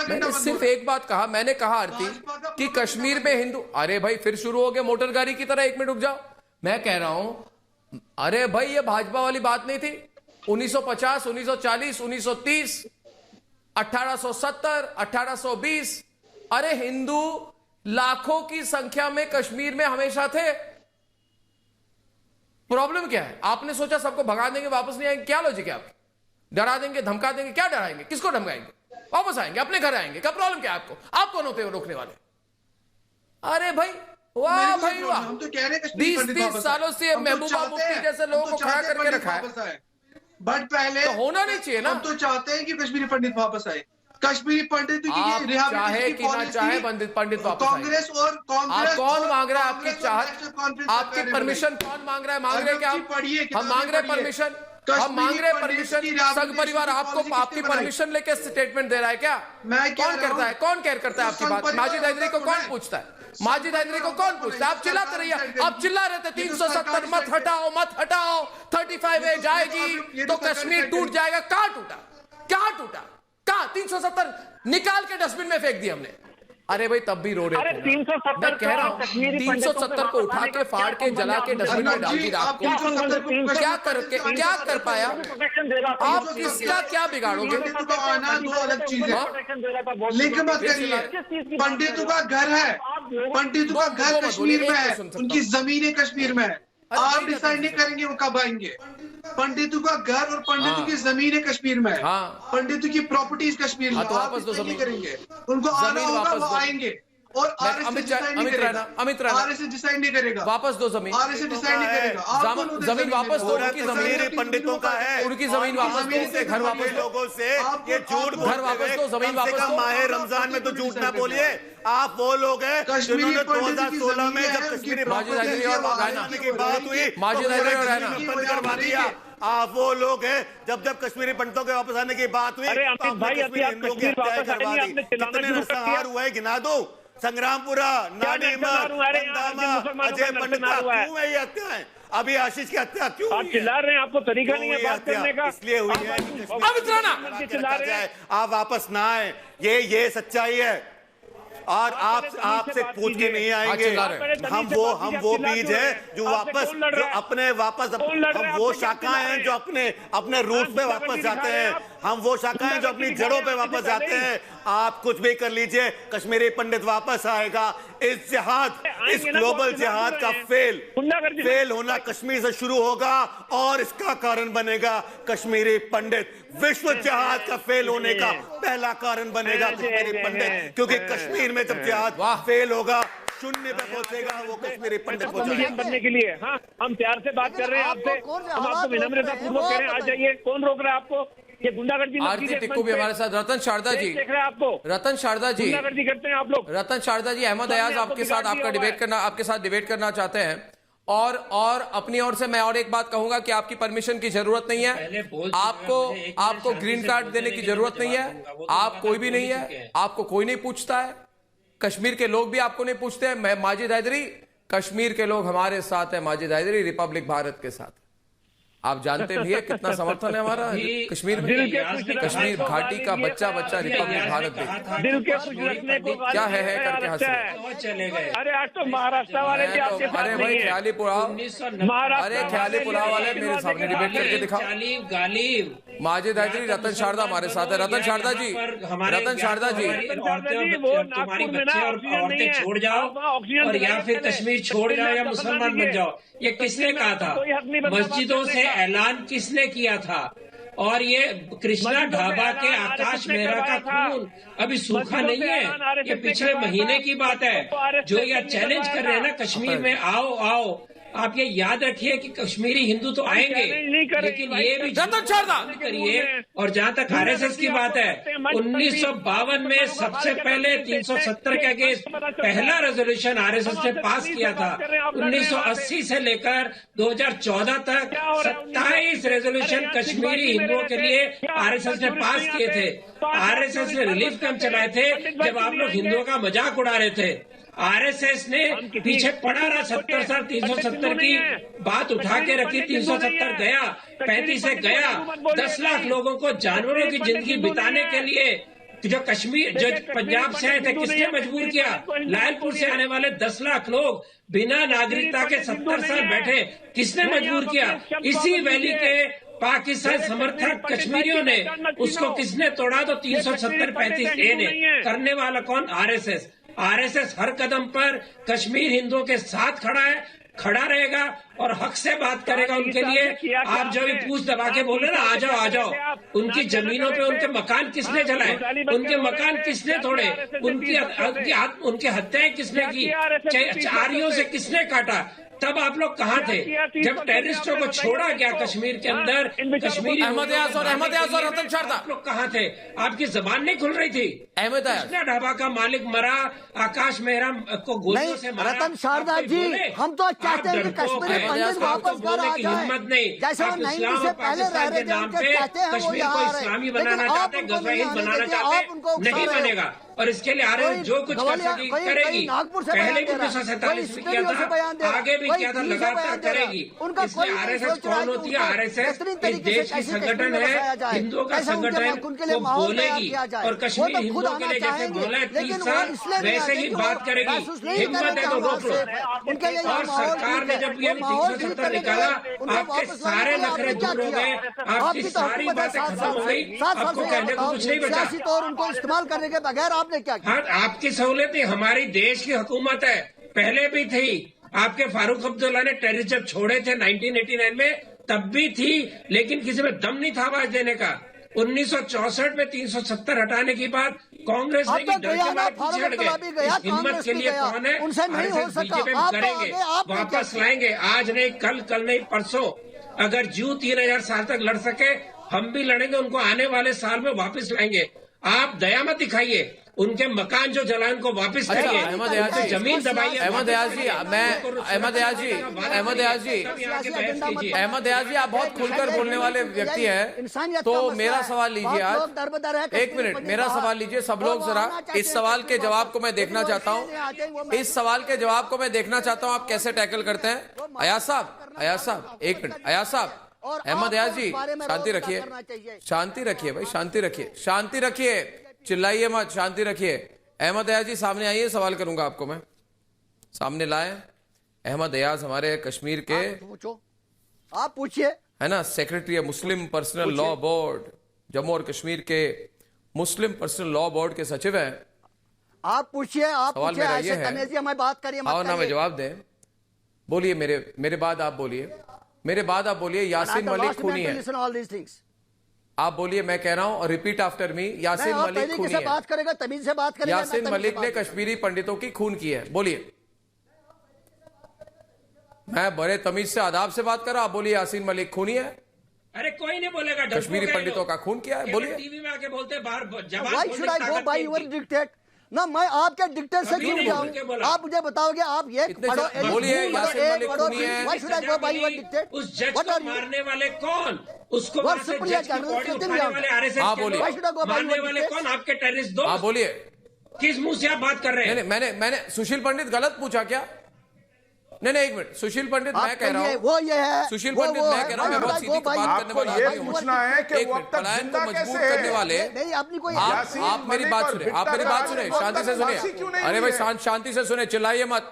मैंने सिर्फ एक बात कहा, मैंने कहा आरती कि कश्मीर में हिंदू। अरे भाई फिर शुरू हो गए मोटर गाड़ी की तरह। 1 मिनट रुक जाओ। मैं कह रहा हूं अरे भाई ये भाजपा वाली बात नहीं थी। 1950, 1940, 1930, 1870, 1820, अरे हिंदू लाखों की संख्या में कश्मीर में हमेशा थे। प्रॉब्लम क्या है? आपने सोचा सबको भगा देंगे, वापस नहीं आएंगे? क्या लॉजिक है आपकी? डरा देंगे, धमका देंगे? क्या डराएंगे? किसको धमकाएंगे? वापस आएंगे, अपने घर आएंगे। क्या प्रॉब्लम क्या है आपको? आप कौन होते हो रोकने वाले? अरे भाई वाह भाई वाह, हम तो कह रहे हैं 20-30 सालों से महबूबा मुफ्ती जैसे लोगों को खड़ा करके रखा है। बट पहले तो होना नहीं चाहिए ना। हम तो चाहते हैं कि कश्मीरी पंडित वापस आए। कश्मीरी पंडित की आप चाहे कि ना चाहे पंडित वापस आए। कांग्रेस और कांग्रेस कौन मांग रहा है आपकी चाहत, आपकी परमिशन कौन मांग रहा है? मांग रहे क्या हम मांग रहे परमिशन? हम मांग रहे परमिशन? संघ परिवार आपको आपकी परमिशन लेके स्टेटमेंट दे रहा है क्या? कौन करता है? कौन केयर करता है आपकी बात? माजिद हैदरी को कौन पूछता है? माजिद हैदरी को कौन पूछता है? आप चिल्लाते रहिए, आप चिल्ला रहे थे 370 मत हटाओ मत हटाओ, 35A जाएगी तो कश्मीर टूट जाएगा। कहां टूटा? क्या टूटा? कहां? 370 निकाल के डस्टबिन में फेंक दिया हमने। अरे भाई तब भी रो रहे थे। 370 मैं कह रहा हूं 370 को उठा के फाड़ के जला के डस्टबिन में डाल दी रात को। क्या कर पाया आप? इसका क्या बिगाड़ोगे? दो अलग चीज है, लिंक मत करिए। पंडितों का घर है, पंडितों का घर कश्मीर में है, उनकी जमीनें कश्मीर में है। आप डिसाइड नहीं करेंगे वो कब आएंगे। पंडितों का घर और पंडितों की जमीनें कश्मीर में है, पंडितों की प्रॉपर्टीज कश्मीर में। तो वापस दो जमीन करेंगे, उनको आना होगा, वो आएंगे। और अमित राणा डिसाइड नहीं करेगा। वापस दो जमीन, डिसाइड नहीं करेगा। जमीन वापस दो, उनकी जमीन पंडितों का है, उनकी जमीन वापस दो, उनके घर वापस दो, लोगों से ये झूठ घर वापस दो, जमीन वापस दो। माहे रमजान में तो झूठ ना बोलिए। आप वो लोग हैं जिन्होंने 2016 में जब कश्मीरी माजिद हैदरी और रैना की बात हुई, माजिद हैदरी और रैना बंद करवा दिया। आप वो लोग हैं जब कश्मीरी पंडितों के वापस आने की बात हुई, अरे अमित भाई हिंदुओं की हत्याएं करवा दी। कितने नरसंहार हुआ है गिना दो। संग्रामपुरा, नाडीमर, बंदामा, अजय पंडित, क्यों है ये हत्याएं? अभी आशीष की हत्या क्यों? आप चिल्ला रहे हैं, आपको तरीका नहीं है बात करने का। इसलिए हुई है चिल्ला रहे हैं, आप वापस ना आए, ये सच्चाई है। और आपसे पूछ के नहीं आएंगे। हम वो बीज है जो वापस हम वो शाखाएं हैं जो अपने रूट पे वापस जाते हैं। हम वो शाखाएं जो अपनी जड़ों पे वापस जाते हैं। आप कुछ भी कर लीजिए, कश्मीरी पंडित वापस आएगा। इस जिहाद, इस ग्लोबल जिहाद का फेल होना कश्मीर से शुरू होगा और इसका कारण बनेगा कश्मीरी पंडित। विश्व जिहाद का फेल होने का पहला कारण बनेगा कश्मीरी पंडित, क्योंकि कश्मीर में जब जिहाद फेल होगा, शून्य पे पहुंचेगा, वो कश्मीरी पंडित बनने के लिए। हाँ, हम प्यार से बात कर रहे हैं आपसे, हम आपको विनम्रता पूर्वक कह रहे हैं आ जाइए। कौन रोक रहा है आपको? ये गुंडागर्दी आरती टिक्कू भी हमारे साथ। रतन शारदा जी देख रहे हैं आपको? रतन शारदा जी गुंडागर्दी करते हैं आप लोग। रतन शारदा जी, अहमद अयाज आपके साथ आपके साथ डिबेट करना चाहते हैं। और अपनी ओर से मैं और एक बात कहूंगा कि आपकी परमिशन की जरूरत नहीं है। आपको ग्रीन कार्ड देने की जरूरत नहीं है। आप कोई भी नहीं है, आपको कोई नहीं पूछता है। कश्मीर के लोग भी आपको नहीं पूछते हैं। माजिद हैदरी, कश्मीर के लोग हमारे साथ है। माजिद हैदरी, रिपब्लिक भारत के साथ। आप जानते भी है कितना समर्थन है हमारा कश्मीर में। कश्मीर घाटी का बच्चा रिपब्लिक भारत देखता। दिल के कुछ रखने को क्या है करके हंस रहे। चले गए। अरे आज तो महाराष्ट्र वाले भी आपके साथ अरे भाई ख्याली पुलाव, अरे ख्याली पुलाव वाले मेरे सामने डिबेट करके दिखाओ। माजिद हैदरी, रतन शारदा हमारे साथ है। रतन शारदा जी, वो तुम्हारी बच्चे और औरतें छोड़ जाओ और या फिर कश्मीर छोड़ जाओ या मुसलमान बन जाओ, ये किसने कहा था? मस्जिदों से ऐलान किसने किया था? और ये कृष्णा ढाबा के आकाश मेहरा का खून अभी सूखा नहीं है, ये पिछले महीने की बात है। जो ये चैलेंज कर रहे हैं ना कश्मीर में आओ, आप ये याद रखिए कि कश्मीरी हिंदू तो आएंगे, लेकिन ये भी करिए। और जहां तक आरएसएस की बात है, 1952 में सबसे पहले 370 के अगेंस्ट पहला रेजोल्यूशन आरएसएस ने पास किया था। 1980 से लेकर 2014 तक 27 रेजोल्यूशन कश्मीरी हिंदुओं के लिए आरएसएस ने पास किए थे। आरएसएस ने रिलीफ कैंप चलाए थे जब आप लोग हिंदुओं का मजाक उड़ा रहे थे। आरएसएस ने पीछे पड़ा रहा 70 साल 370 की बात उठा के रखी। 370 गया, 35 से गया। 10 लाख लोगों को जानवरों की जिंदगी बिताने के लिए कि जो कश्मीर जो पंजाब से आए थे किसने मजबूर किया? लालपुर से आने वाले 10 लाख लोग बिना नागरिकता के 70 साल बैठे, किसने मजबूर किया? इसी वैली के पाकिस्तान समर्थक कश्मीरियों ने उसको किसने तोड़ा? तो 370-35A ने। करने वाला कौन? आरएसएस हर कदम पर कश्मीर हिंदुओं के साथ खड़ा है, खड़ा रहेगा और हक से बात करेगा उनके लिए। आप जो भी पूछ दबा के बोल रहे ना, आ जाओ, उनकी जमीनों पे उनके मकान किसने जलाए? उनके मकान किसने तोड़े? उनकी हत्याएं किसने की? चारियों से किसने काटा? तब आप लोग कहाँ थे जब टेररिस्टों को छोड़ा गया कश्मीर के अंदर? कश्मीरी अहमद यास और रतन शारदा, आप लोग कहाँ थे? आपकी जबान नहीं खुल रही थी? अहमद यास, ढाबा का मालिक मरा, आकाश मेहरा को गोलियों से मारा। रतन शारदा जी, हम तो चाहते हैं कि कश्मीरी पंडित वापस घर आ जाए। हिम्मत नहीं, जैसे वो 90 से पहले रह रहे थे, उनके चाहते हैं वो कश्मीर को यहाँ इस्लामी बनाना चाहते, गज़वा-हिंद बनाना चाहते, नहीं बनेगा। और इसके लिए आरएसएस जो कुछ कर सकेगी करेगी। पहले भी 1947 में किया था, आगे भी किया था, लगातार करेगी। इसलिए आरएसएस कौन होती है? आरएसएस इस देश की संगठन है, हिंदुओं का संगठन, वो बोलेगी और कश्मीर हिंदुओं के लिए जैसे बोला 30 साल वैसे ही बात करेगी। हिम्मत है तो रोक लो। और सरकार ने जब ये 370 निकाला, आपके सारे नखरे दूर हो गए, आपकी सारी बातें खत्म हो गई, आपको कहने को कुछ नहीं बचा। और उनको इस्तेमाल करने के बगैर आपने क्या किया? हाँ, आपकी सहूलियत ही हमारी देश की हुकूमत है, पहले भी थी। आपके फारूक अब्दुल्ला ने टेररिस्ट जब छोड़े थे 1989 में, तब भी थी, लेकिन किसी में दम नहीं था आवाज देने का। 1964 में 370 हटाने की बात कांग्रेस ने डर के मारे पीछे हट गए। इस हिम्मत के लिए कौन है? बीजेपी करेंगे, वापस लाएंगे। आज नहीं, कल नहीं, परसों। अगर जू 3000 साल तक लड़ सके, हम भी लड़ेंगे, उनको आने वाले साल में वापस लाएंगे। आप दया मत दिखाइए, उनके मकान जो जलाए उनको वापस लाइए। जमीन दबाइए। अहमद यास जी, आप बहुत खुलकर बोलने वाले व्यक्ति हैं, तो मेरा सवाल लीजिए आज। एक मिनट, मेरा सवाल लीजिए सब लोग जरा। इस सवाल के जवाब को मैं देखना चाहता हूँ, इस सवाल के जवाब को मैं देखना चाहता हूँ, आप कैसे टैकल करते हैं। अयाज साहब, एक मिनट। अयाज साहब, अहमद यास जी, शांति रखिए, शांति रखिए भाई, शांति रखिए, शांति रखिए, चिल्लाइए मत, शांति रखिए। अहमद यास जी सामने आइए, सवाल करूंगा आपको मैं, सामने लाए। अहमद यास हमारे कश्मीर के, आप पूछिए, है ना, सेक्रेटरी है मुस्लिम पर्सनल लॉ बोर्ड, जम्मू और कश्मीर के मुस्लिम पर्सनल लॉ बोर्ड के सचिव हैं। आप पूछिए, ऐसे तमीज़ हमें बात करिए, और ना मैं जवाब दें। बोलिए, मेरे बाद आप बोलिए, मेरे बाद आप बोलिए। यासीन मलिक खूनी है, आप बोलिए, मैं कह रहा हूं, और repeat after me. Yasin Malik खूनी है, बात करेगा, तमीज से बात करेगा। यासीन मलिक ने कश्मीरी पंडितों की खून की है, बोलिए। मैं बड़े तमीज से, आदाब से बात कर रहा, आप बोलिए यासीन मलिक खूनी है। अरे कोई नहीं बोलेगा, कश्मीरी पंडितों का खून किया है, बोलिए। टीवी में आके बोलते बाहर, Why should I go by your dictate? ना, मैं आपके डिक्टेट से क्यों जाऊं? आप मुझे बताओगे, आप ये बोलिए, यासीन मलिक खूनी है। Why should I go by your dictate? उस जज को मारने वाले कौन? उसको मारने वाले मारने वाले कौन? आपके टेररिस्ट दोस्त। आप बोलिए, किस मुंह से आप बात कर रहे हैं? मैंने सुशील पंडित गलत पूछा क्या? नहीं, एक मिनट, सुशील पंडित मैं कह रहा हूँ, वो ये है, सुशील पंडित मैं कह रहा हूँ, मैं बहुत सीधी बात करने वाला ये पूछना है कि वो पलायन को मजबूर करने वाले, आप मेरी बात सुने, आप मेरी बात सुने, शांति से सुनिए। अरे भाई शांति से सुने, चिल्लाइए मत,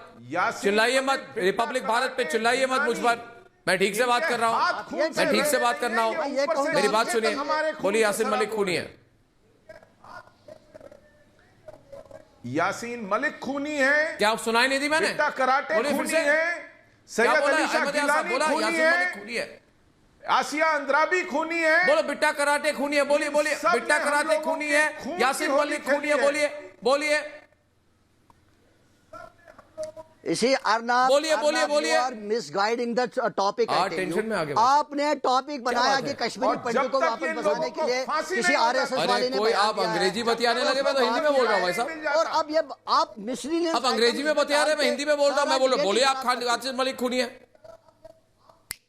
चिल्लाइए मत, रिपब्लिक भारत पे चिल्लाइए मत मुझ पर। मैं ठीक से बात कर रहा हूँ, मैं ठीक से बात कर रहा हूँ, मेरी बात सुनिए। बोलिए, यासीन मलिक खूनी है। यासीन मलिक खूनी है। क्या आप सुनाई नहीं दी मैंने? कराटे खूनी है, सैयद अली शाह गिलानी खूनी है, आसिया अंद्राबी खूनी है। बोलो, बिट्टा कराटे खूनी है, बोलिए, बिट्टा कराटे खूनी है, यासीन मलिक खूनी है, बोलिए। इसी अर्नाब, बोलिए। Misguiding the topic. टेंशन में आगे आपने टॉपिक बनाया कि कश्मीरी पंडितों को वापस बचाने के लिए किसी आरएसएस वाले ने, कोई आप अंग्रेजी बतियाने लगे, मैं तो हिंदी में बोल रहा हूँ भाई साहब। और अब ये आप मिसलीनियस, अब अंग्रेजी में बतिया रहे, मैं हिंदी में बोल रहा हूँ, मैं बोल रहा हूँ। बोलिए, आप यासीन मलिक खूनी है,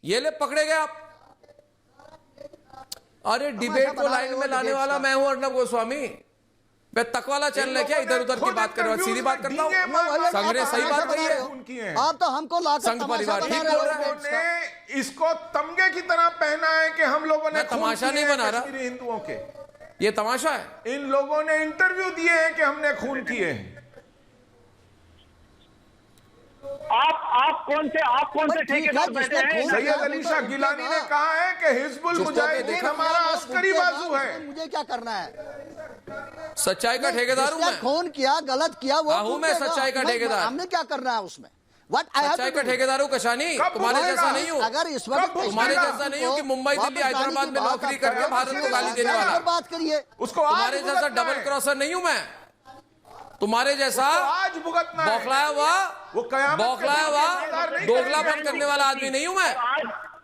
ये ले पकड़े गए आप। अरे डिबेट को लाइन में लाने वाला मैं हूँ अर्नब गोस्वामी। मैं तकवाला चैनल है क्या? इधर उधर की बात कर, सीधी बात करता हूँ। संघ सही बात कही है, आप तो हमको संघ परिवार ठीक बोल रहे हैं। इसको तमगे की तरह पहना है कि हम लोगों ने तमाशा नहीं बना रहा हिंदुओं के। ये तमाशा है। इन लोगों ने इंटरव्यू दिए हैं कि हमने खून किए हैं। आप कौन से ठेकेदार बैठे हैं? सैयद अली शाह गिलानी ने कहा है कि हिजबुल मुजाहिदीन हमारा अस्करी बाजू है। मुझे क्या करना है? सच्चाई का ठेकेदार हूं मैं। खून किया, गलत किया, वो हूं मैं सच्चाई का ठेकेदार। हमने क्या करना है उसमें? सच्चाई का ठेकेदार हूं कशानी, तुम्हारे जैसा नहीं हूं। अगर इस वक्त तुम्हारे जैसा नहीं हूं कि मुंबई दिल्ली हैदराबाद में नौकरी करके भारत को गाली देने वाला। बात करिए, उसको तुम्हारे जैसा डबल क्रॉसर नहीं हूं मैं। तुम्हारे जैसा आज भुगतना है। बौखलाया हुआ दोगलापन करने वाला आदमी नहीं हूं मैं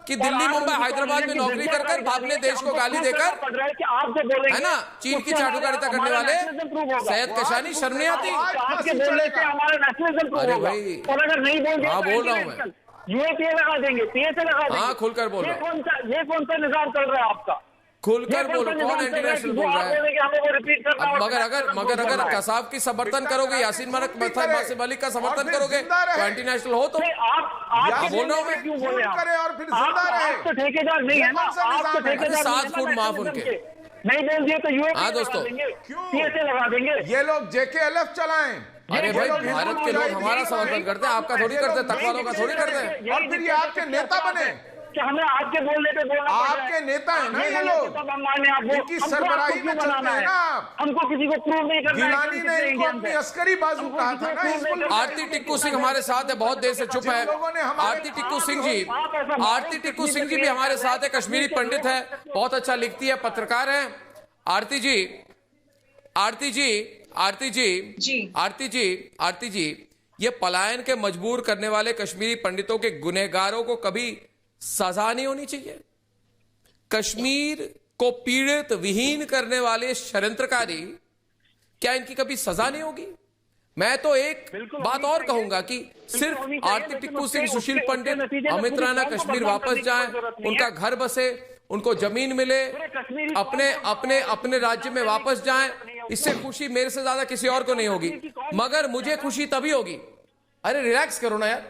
कि दिल्ली मुंबई हैदराबाद में नौकरी कर अपने देश को गाली देकर, है ना, चीन की चाटुकारिता करने वाले सैयद कशानी, शर्म नहीं आती? आपके बोलने से हमारा नेशनलिज्म प्रूव होगा। और अगर नहीं बोल हाँ बोल रहा हूँ मैं। यूएपीए लगा देंगे, पीएसए लगा देंगे। हाँ खुलकर बोल रहा हूँ। ये कौन सा निजाम चल रहा है आपका? खुलकर बोलो, कौन एंटी नेशनल बोल रहा है? मगर अगर कसाब की समर्थन करोगे, यासीन मलिक का समर्थन करोगे तो एंटी नेशनल हो तो आप बोल रहा हूँ मैं। क्यों बोल रहे हैं? करे और फिर जिंदा रहे। आप तो ठेकेदार नहीं है ना, आप तो ठेकेदार 7 फुट माफ उनके नहीं बोल दिए तो यूएपीए दोस्तों पीएसए लगा देंगे। ये लोग जेकेएलएफ चलाएं। अरे भाई भारत के लोग हमारा समर्थन करते हैं, आपका थोड़ी करते, तकवालों का थोड़ी करते हैं। और फिर ये आपके नेता बने कि हमें आपके बोलने पे बोलना पड़ रहा है। आपके नेता है ना ये लोग, इनकी सरबराही में चलते हैं ना आप। हमको किसी को प्रूव नहीं करना है। गिलानी ने इनको अपनी अस्करी बाजू कहा था ना हिजबुल। आरती टिक्कू सिंह हमारे साथ है, बहुत देर से चुप है। आरती टिक्कू सिंह जी भी हमारे साथ है, कश्मीरी पंडित है, बहुत अच्छा लिखती है, पत्रकार है। आरती जी, ये पलायन के मजबूर करने वाले कश्मीरी पंडितों के गुनहगारों को कभी सजा नहीं होनी चाहिए? कश्मीर को पीड़ित विहीन करने वाले षड्यंत्रकारी, क्या इनकी कभी सजा नहीं होगी? मैं तो एक बात और कहूंगा कि सिर्फ आरती टिक्कू सिंह, सुशील पंडित, अमित राणा कश्मीर वापस जाएं, उनका घर बसे, उनको जमीन मिले, अपने राज्य में वापस जाएं, इससे खुशी मेरे से ज्यादा किसी और को नहीं होगी। मगर मुझे खुशी तभी होगी, अरे रिलैक्स करो ना यार,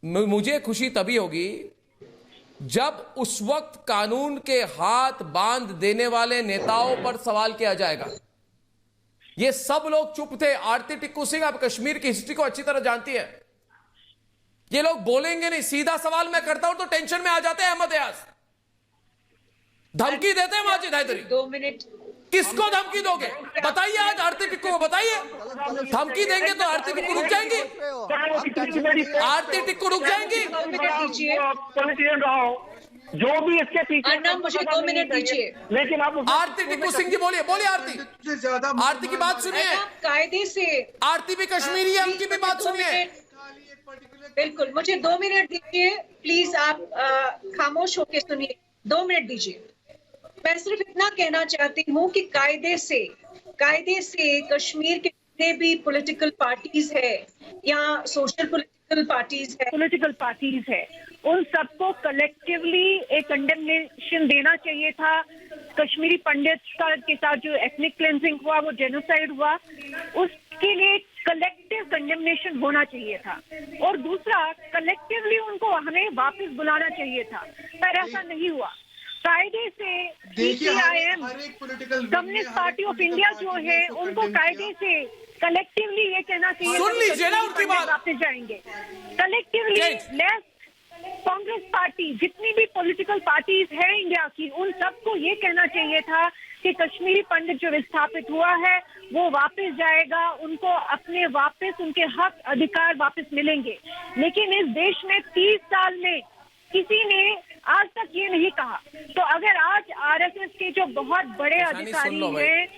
मुझे खुशी तभी होगी जब उस वक्त कानून के हाथ बांध देने वाले नेताओं पर सवाल किया जाएगा। ये सब लोग चुप थे। आरती टिक्कू सिंह, आप कश्मीर की हिस्ट्री को अच्छी तरह जानती है। ये लोग बोलेंगे नहीं, सीधा सवाल मैं करता हूं तो टेंशन में आ जाते हैं। अहमद यास धमकी देते हैं माजिद हैदरी। 2 मिनट किसको धमकी दोगे बताइए? आज आरती टिक्कू को बताइए। धमकी देंगे तो आरती टिक्कू रुक जाएंगी? आरती टिक्कू रुक जाएंगी? जो भी इसके पीछे, मुझे 2 मिनट दीजिए। लेकिन आप आरती टिक्कू सिंह जी बोलिए आरती की बात सुनिए। कायदे से आरती भी कश्मीरी है, उनकी भी बात सुनिए। बिल्कुल, मुझे 2 मिनट दीजिए प्लीज। आप खामोश होकर सुनिए, 2 मिनट दीजिए। मैं सिर्फ इतना कहना चाहती हूँ कि कायदे से कश्मीर के जितने भी पॉलिटिकल पार्टीज है या सोशल पॉलिटिकल पार्टीज है, उन सबको कलेक्टिवली एक कंडेमनेशन देना चाहिए था। कश्मीरी पंडित के साथ जो एथनिक क्लेंजिंग हुआ, वो जेनोसाइड हुआ, उसके लिए कलेक्टिव कंडेमनेशन होना चाहिए था। और दूसरा, कलेक्टिवली उनको हमें वापस बुलाना चाहिए था, पर ऐसा नहीं हुआ। कायदे से CPIM, communist party of India जो है, उनको कायदे से कलेक्टिवली ये कहना चाहिए, सुन लीजिए ना उनकी बात, वापस जाएंगे कलेक्टिवली। लेस कांग्रेस पार्टी, जितनी भी पॉलिटिकल पार्टीज है इंडिया की, उन सबको ये कहना चाहिए था कि कश्मीरी पंडित जो विस्थापित हुआ है वो वापस जाएगा, उनको अपने वापस उनके हक अधिकार वापस मिलेंगे। लेकिन इस देश में 30 साल में किसी ने आज तक ये नहीं कहा। तो अगर आज RSS के जो बहुत बड़े अधिकारी हैं,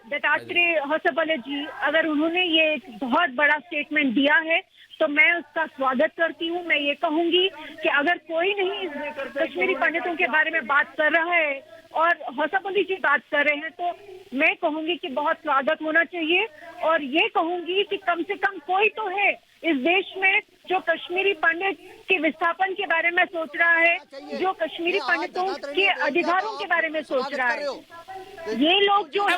दत्तात्रेय होसबले जी, अगर उन्होंने ये एक बहुत बड़ा स्टेटमेंट दिया है तो मैं उसका स्वागत करती हूँ। मैं ये कहूंगी कि अगर कोई नहीं कश्मीरी पंडितों के बारे में बात कर रहा है और होसबले जी बात कर रहे हैं, तो मैं कहूंगी कि बहुत स्वागत होना चाहिए। और ये कहूंगी कि कम से कम कोई तो है इस देश में जो कश्मीरी पंडित के विस्थापन के बारे में सोच रहा है, जो कश्मीरीपंडितों के अधिकारों के बारे में सोच रहा है। ये लोग जो है,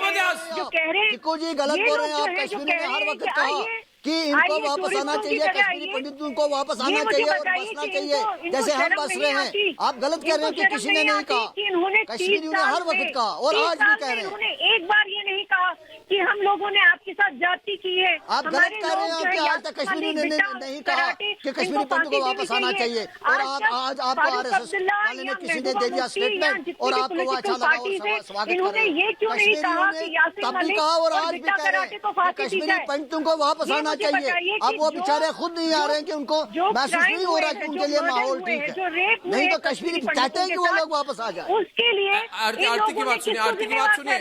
जो कह रहे हैं, ये लोग जो है जो कह रहे हैं कि आइए कि इनको वापस आना चाहिए, कश्मीरी पंडितों को वापस आना चाहिए और बसना चाहिए जैसे हम बस रहे हैं। आप गलत कह रहे हैं कि किसी ने नहीं कहा, कश्मीरियों ने हर वक्त कहा और आज भी कह रहे हैं। एक बार ये नहीं कहा कि हम लोगों ने आपके साथ जाति की है। आप गलत कह रहे हैं कि आज तक कश्मीरी ने नहीं कहा कि कश्मीरी पंडितों को वापस आना चाहिए और आज आपको आरएसएस वाले ने किसी ने दे दिया स्टेटमेंट और आपको वो अच्छा लगा और स्वागत कर रहे हैं। कश्मीरियों ने तब भी कहा और आज भी कह रहे हैं कश्मीरी पंडितों को वापस आना चाहिए। अब वो बेचारे खुद नहीं आ रहे हैं कि उनको महसूस नहीं हो रहा कि उनके लिए माहौल ठीक है, नहीं तो कश्मीरी चाहते हैं कि वो लोग वापस आ जाए। उसके लिए आरती की बात सुनिए, आरती की बात सुनिए।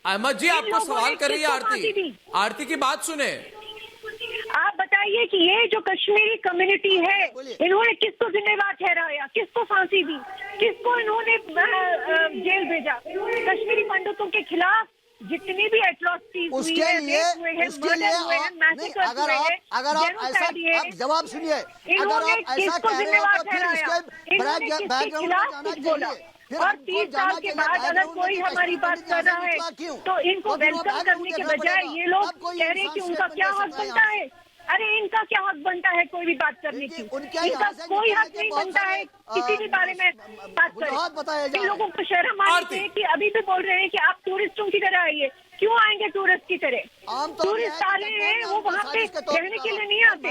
अहमद जी आपको सवाल कर रही है आरती, आरती की बात सुने। आप बताइए कि ये जो कश्मीरी कम्युनिटी है इन्होंने किसको जिम्मेवार ठहराया, किसको फांसी दी, किसको इन्होंने जेल भेजा? कश्मीरी पंडितों के खिलाफ जितनी भी एट्रॉसिटीज उसके लिए अगर आप ऐसा आप जवाब सुनिए, अगर आप ऐसा कह रहे हो तो फिर इसके बैकग्राउंड में जाना चाहिए। और 30 साल के बाद अगर कोई हमारी बात कर रहा है तो इनको वेलकम करने के बजाय ये लोग कह रहे हैं कि उनका क्या हक बनता है। अरे इनका क्या हक बनता है कोई भी बात करने की? इनका कोई हक नहीं बनता है किसी भी बारे में बात करें। इन लोगों को शर्म आनी चाहिए कि अभी भी बोल रहे हैं कि आप टूरिस्टों की तरह आइए। क्यों आएंगे टूरिस्ट की तरह? टूरिस्ट आ रहे हैं वो वहाँ पे रहने के लिए नहीं आते।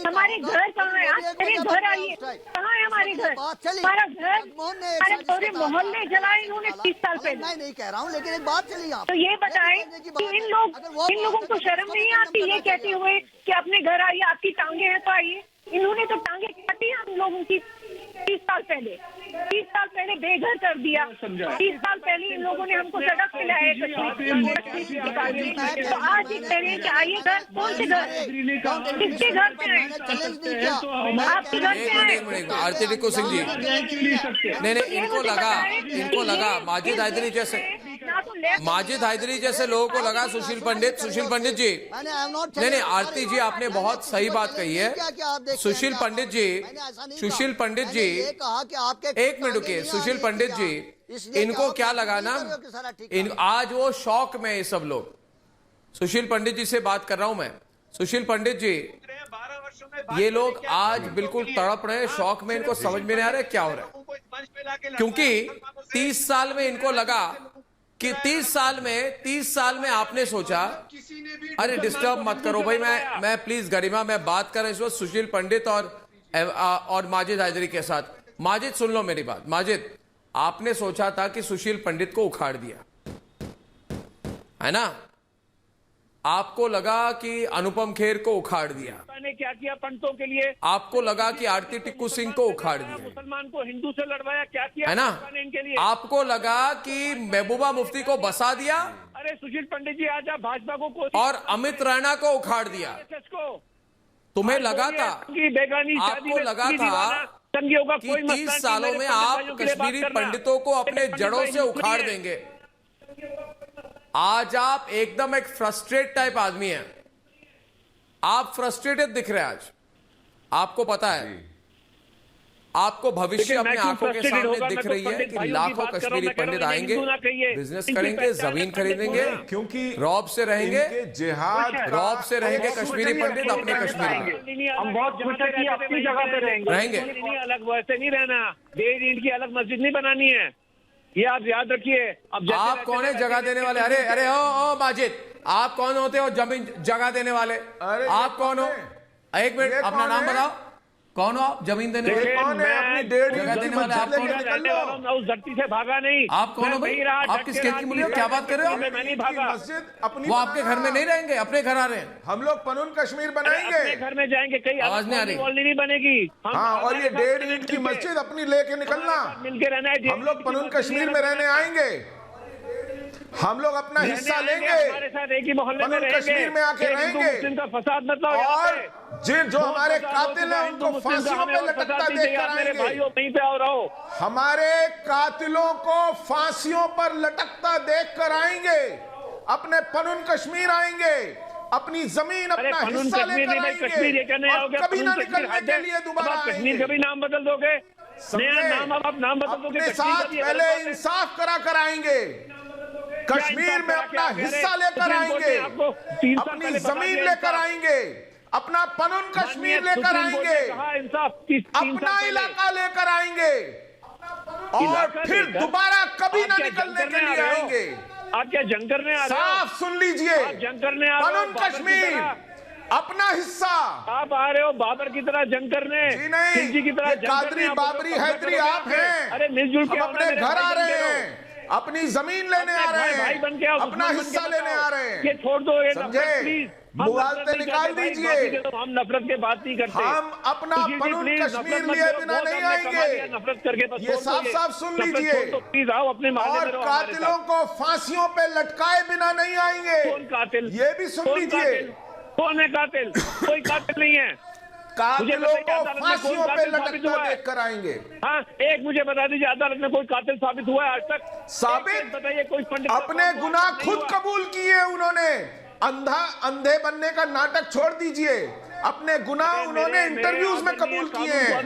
हमारे घर कहाँ है? आप मेरे घर आइए, कहाँ है हमारे घर? हमारा घर हमारे पूरे मोहल्ले जलाए इन्होंने 30 साल पहले। मैं नहीं कह रहा हूँ लेकिन एक बात चलिए आप तो ये बताएं कि इन लोगों को शर्म नहीं आती ये कहते हुए कि अपने घर आइए, आपकी टांगे हैं तो आइए। इन्होंने तो टांगे काटी हम लोगों की 30 साल पहले बेघर कर दिया। 30 साल पहले इन लोगों ने हमको सड़क खिलाया तो आज ही कह रहे हैं कि आइए घर। कौन से घर? किसके घर पे हैं? आपके घर पे हैं? आरती टिक्कू सिंह जी नहीं इनको लगा माजिद हैदरी जैसे लोगों को लगा सुशील पंडित जी नहीं आरती जी आपने बहुत सही बात कही है। सुशील पंडित जी एक मिनट रुकिए। सुशील पंडित जी इनको क्या लगा ना आज वो शौक में सब लोग। सुशील पंडित जी से बात कर रहा हूं मैं। सुशील पंडित जी ये लोग आज बिल्कुल तड़प रहे हैं शौक में, इनको समझ में नहीं आ रहा है क्या हो रहा है। क्योंकि 30 साल में इनको लगा कि 30 साल में आपने सोचा अरे डिस्टर्ब मत करो भाई, मैं प्लीज गरिमा मैं बात कर रहा हूं इस वक्त सुशील पंडित और माजिद हैदरी के साथ। माजिद सुन लो मेरी बात। माजिद आपने सोचा था कि सुशील पंडित को उखाड़ दिया है ना, आपको लगा कि अनुपम खेर को उखाड़ दिया। मैंने क्या किया पंडितों के लिए? आपको लगा कि आरती टिक्कू सिंह को उखाड़ दिया। मुसलमान को हिंदू से लड़वाया, क्या किया है ना? इनके लिए आपको लगा कि महबूबा मुफ्ती को बसा दिया। अरे सुशील पंडित जी आज आप भाजपा को और अमित रैना को उखाड़ दिया। तुम्हें लगा था, आपको लगा था कि 30 सालों में आप कश्मीरी पंडितों को अपने जड़ों से उखाड़ देंगे। आज आप एकदम एक फ्रस्ट्रेट टाइप आदमी हैं। आप फ्रस्ट्रेटेड दिख रहे हैं आज। आपको पता है आपको भविष्य अपने आंखों के सामने दिख रही है कि लाखों कश्मीरी पंडित आएंगे, बिजनेस करेंगे, जमीन खरीदेंगे, क्योंकि रौब से रहेंगे, रौब से रहेंगे कश्मीरी पंडित अपने कश्मीर में। हम बहुत खुश हैं कि अपनी जगह पे रहेंगे। अलग वैसे नहीं रहना, 1.5 ईंट की अलग मस्जिद नहीं बनानी है, ये आप याद रखिए। अब आप कौन है जगह देने वाले? अरे ओ माजिद आप कौन होते हो जमीन जगह देने वाले? आप कौन हो? एक मिनट अपना नाम बताओ। कौन हो आप जमीन देने वाले? कौन है? अपनी 1.5 ईंट की मस्जिद लेके निकल लो। उस धरती से भागा नहीं। आप कौन हो भाई? आप किस खेत की मुलीम? क्या बात कर रहे हो? मैं नहीं भागा। मस्जिद अपनी वो आपके घर में नहीं रहेंगे, अपने घर आ रहे हैं। हम लोग पनून कश्मीर बनाएंगे, अपने घर में जाएंगे, कहीं आवाज नहीं आ रही, कॉलोनी नहीं बनेगी। हाँ, और ये 1.5 ईंट की मस्जिद अपनी लेके निकलना। मिलके रहना है। हम लोग पनून कश्मीर में रहने आएंगे, हम लोग अपना हिस्सा लेंगे, हमारे साथ एक ही मोहल्ले में रहेंगे, कश्मीर में आके रहेंगे। का फसाद मतलब और जो हमारे कातिल हैं उनको फांसियों पे लटकता देखकर आएंगे। हमारे कातिलों को फांसियों पर लटकता देखकर आएंगे, अपने पनून कश्मीर आएंगे, अपनी जमीन अपना हिस्सा लेकर आएंगे और कभी ना निकलने के लिए दोबारा आएंगे। कभी नाम बदल दोगे, नाम बदल दोगे, अपने साथ पहले इंसाफ करा कर आएंगे, कश्मीर में अपना हिस्सा लेकर आएंगे, अपनी जमीन लेकर आएंगे, अपना पनुन कश्मीर लेकर आएंगे, अपना इलाका लेकर आएंगे और फिर दोबारा कभी ना निकलने के लिए आएंगे। आप क्या जंग करने आ रहे हो? साफ सुन लीजिए, जंग करने आ रहे हो, पनुन कश्मीर अपना हिस्सा। आप आ रहे हो बाबर की तरह जंग करने, जी नहीं, की तरह जंग कादरी बाबरी हैदरी आप हैं। अरे मिलजुल के अपने घर आ रहे हैं, अपनी जमीन लेने आ रहे हैं, अपना हिस्सा लेने आ रहे हैं। ये छोड़ दो, ये समझे? मुगालते निकाल दीजिए। हम नफरत के बात नहीं करते। हम अपना पनुन कश्मीर लिए बिना नहीं आएंगे, नफरत करके ये साफ साफ सुन लीजिए। प्लीज आओ अपने और कातिलों को फांसियों पे लटकाए बिना नहीं आएंगे। कौन कातिल? ये भी सुन लीजिए। कौन है कातिल? कोई कातिल नहीं है। कातिलों को फांसियों पे लटकता देखकर आएंगे। हाँ, एक मुझे बता दीजिए, अदालत में कोई कातिल साबित हुआ है आज तक? साबित बताइए कोई पंडित अपने गुनाह खुद कबूल किए उन्होंने। अंधे बनने का नाटक छोड़ दीजिए, अपने गुनाह उन्होंने इंटरव्यूज में कबूल किए हैं।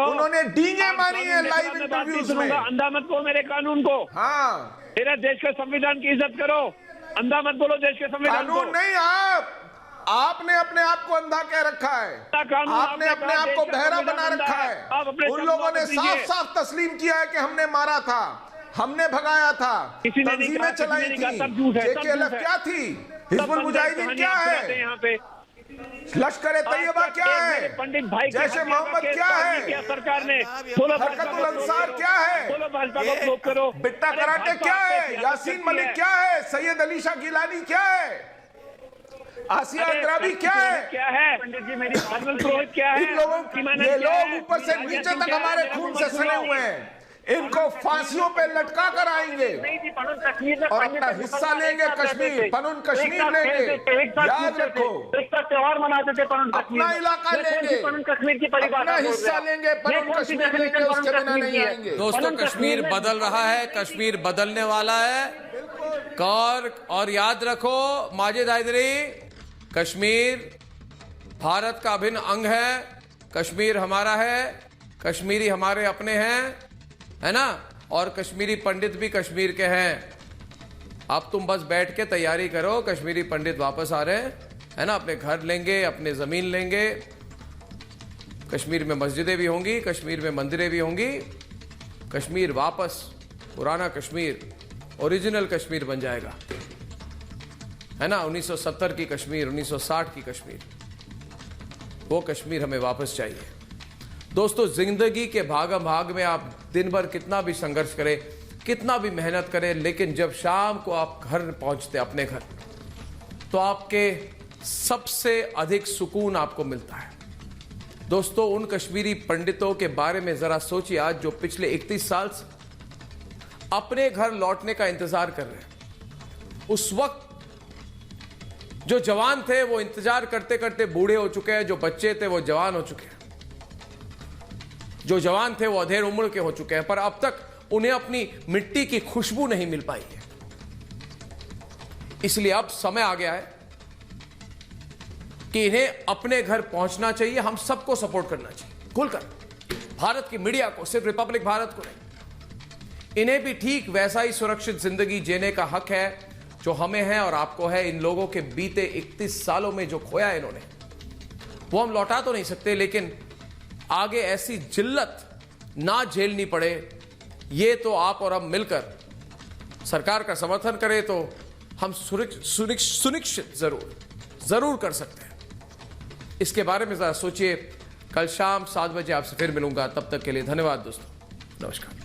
उन्होंने डींगे मारी है लाइव इंटरव्यूज में। अंधा मत कहो मेरे कानून को। हाँ, मेरा देश के संविधान की इज्जत करो, अंधा मत बोलो देश के संविधान को। कानून नहीं, आपने अपने आप को अंधा कह रखा है, आपने अपने आप को बहरा बना रखा है। उन लोगों ने साफ साफ तस्लीम किया है कि हमने मारा था, हमने भगाया था, तंजीमें चलाई थी। जेकेएलएफ क्या थी, हिजबुल मुजाहिदीन क्या है, यहाँ पे लश्कर तैयबा क्या है, पंडित भाई जैसे मोहम्मद क्या है, सरकार ने हरकतुल अंसार क्या है, भाजपा करो, बिट्टा कराटे क्या है, यासीन मलिक क्या है, सैयद अली शाह गिलानी क्या है, आसिया अंद्राबी क्या है, पंडित जी मेरी पुरोहित क्या है। इन लोगों ये लोग ऊपर से नीचे तक हमारे खून से सने हुए हैं। इनको फांसियों पे लटका कर आएंगे और अपना हिस्सा लेंगे। कश्मीर, पनुन कश्मीर लेंगे, याद रखो। त्योहार मनाते थे पनुन कश्मीर, अपना इलाका लेंगे, पनुन कश्मीर की अपना हिस्सा लेंगे, पनुन कश्मीर लेंगे, उसके बिना नहीं आएंगे। दोस्तों, कश्मीर बदल रहा है, कश्मीर बदलने वाला है। और याद रखो माजिद हैदरी, कश्मीर भारत का अभिन्न अंग है। कश्मीर हमारा है, कश्मीरी हमारे अपने हैं, है ना। और कश्मीरी पंडित भी कश्मीर के हैं। अब तुम बस बैठ के तैयारी करो, कश्मीरी पंडित वापस आ रहे हैं, है ना। अपने घर लेंगे, अपने जमीन लेंगे। कश्मीर में मस्जिदें भी होंगी, कश्मीर में मंदिरें भी होंगी। कश्मीर वापस पुराना कश्मीर, ओरिजिनल कश्मीर बन जाएगा, है ना। 1970 की कश्मीर, 1960 की कश्मीर, वो कश्मीर हमें वापस चाहिए। दोस्तों, जिंदगी के भागम भाग में आप दिन भर कितना भी संघर्ष करें, कितना भी मेहनत करें, लेकिन जब शाम को आप घर पहुंचते, अपने घर, तो आपके सबसे अधिक सुकून आपको मिलता है। दोस्तों, उन कश्मीरी पंडितों के बारे में जरा सोचिए आज, जो पिछले 31 साल से अपने घर लौटने का इंतजार कर रहे हैं। उस वक्त जो जवान थे वो इंतजार करते करते बूढ़े हो चुके हैं, जो बच्चे थे वो जवान हो चुके हैं, जो जवान थे वो अधेड़ उम्र के हो चुके हैं, पर अब तक उन्हें अपनी मिट्टी की खुशबू नहीं मिल पाई है। इसलिए अब समय आ गया है कि इन्हें अपने घर पहुंचना चाहिए। हम सबको सपोर्ट करना चाहिए खुलकर, भारत की मीडिया को, सिर्फ रिपब्लिक भारत को नहीं। इन्हें भी ठीक वैसा ही सुरक्षित जिंदगी जीने का हक है जो हमें है और आपको है। इन लोगों के बीते 31 सालों में जो खोया इन्होंने, वो हम लौटा तो नहीं सकते, लेकिन आगे ऐसी जिल्लत ना झेलनी पड़े, ये तो आप और हम मिलकर सरकार का समर्थन करें तो हम सुनिश्चित जरूर कर सकते हैं। इसके बारे में जरा सोचिए। कल शाम 7 बजे आपसे फिर मिलूंगा, तब तक के लिए धन्यवाद दोस्तों, नमस्कार।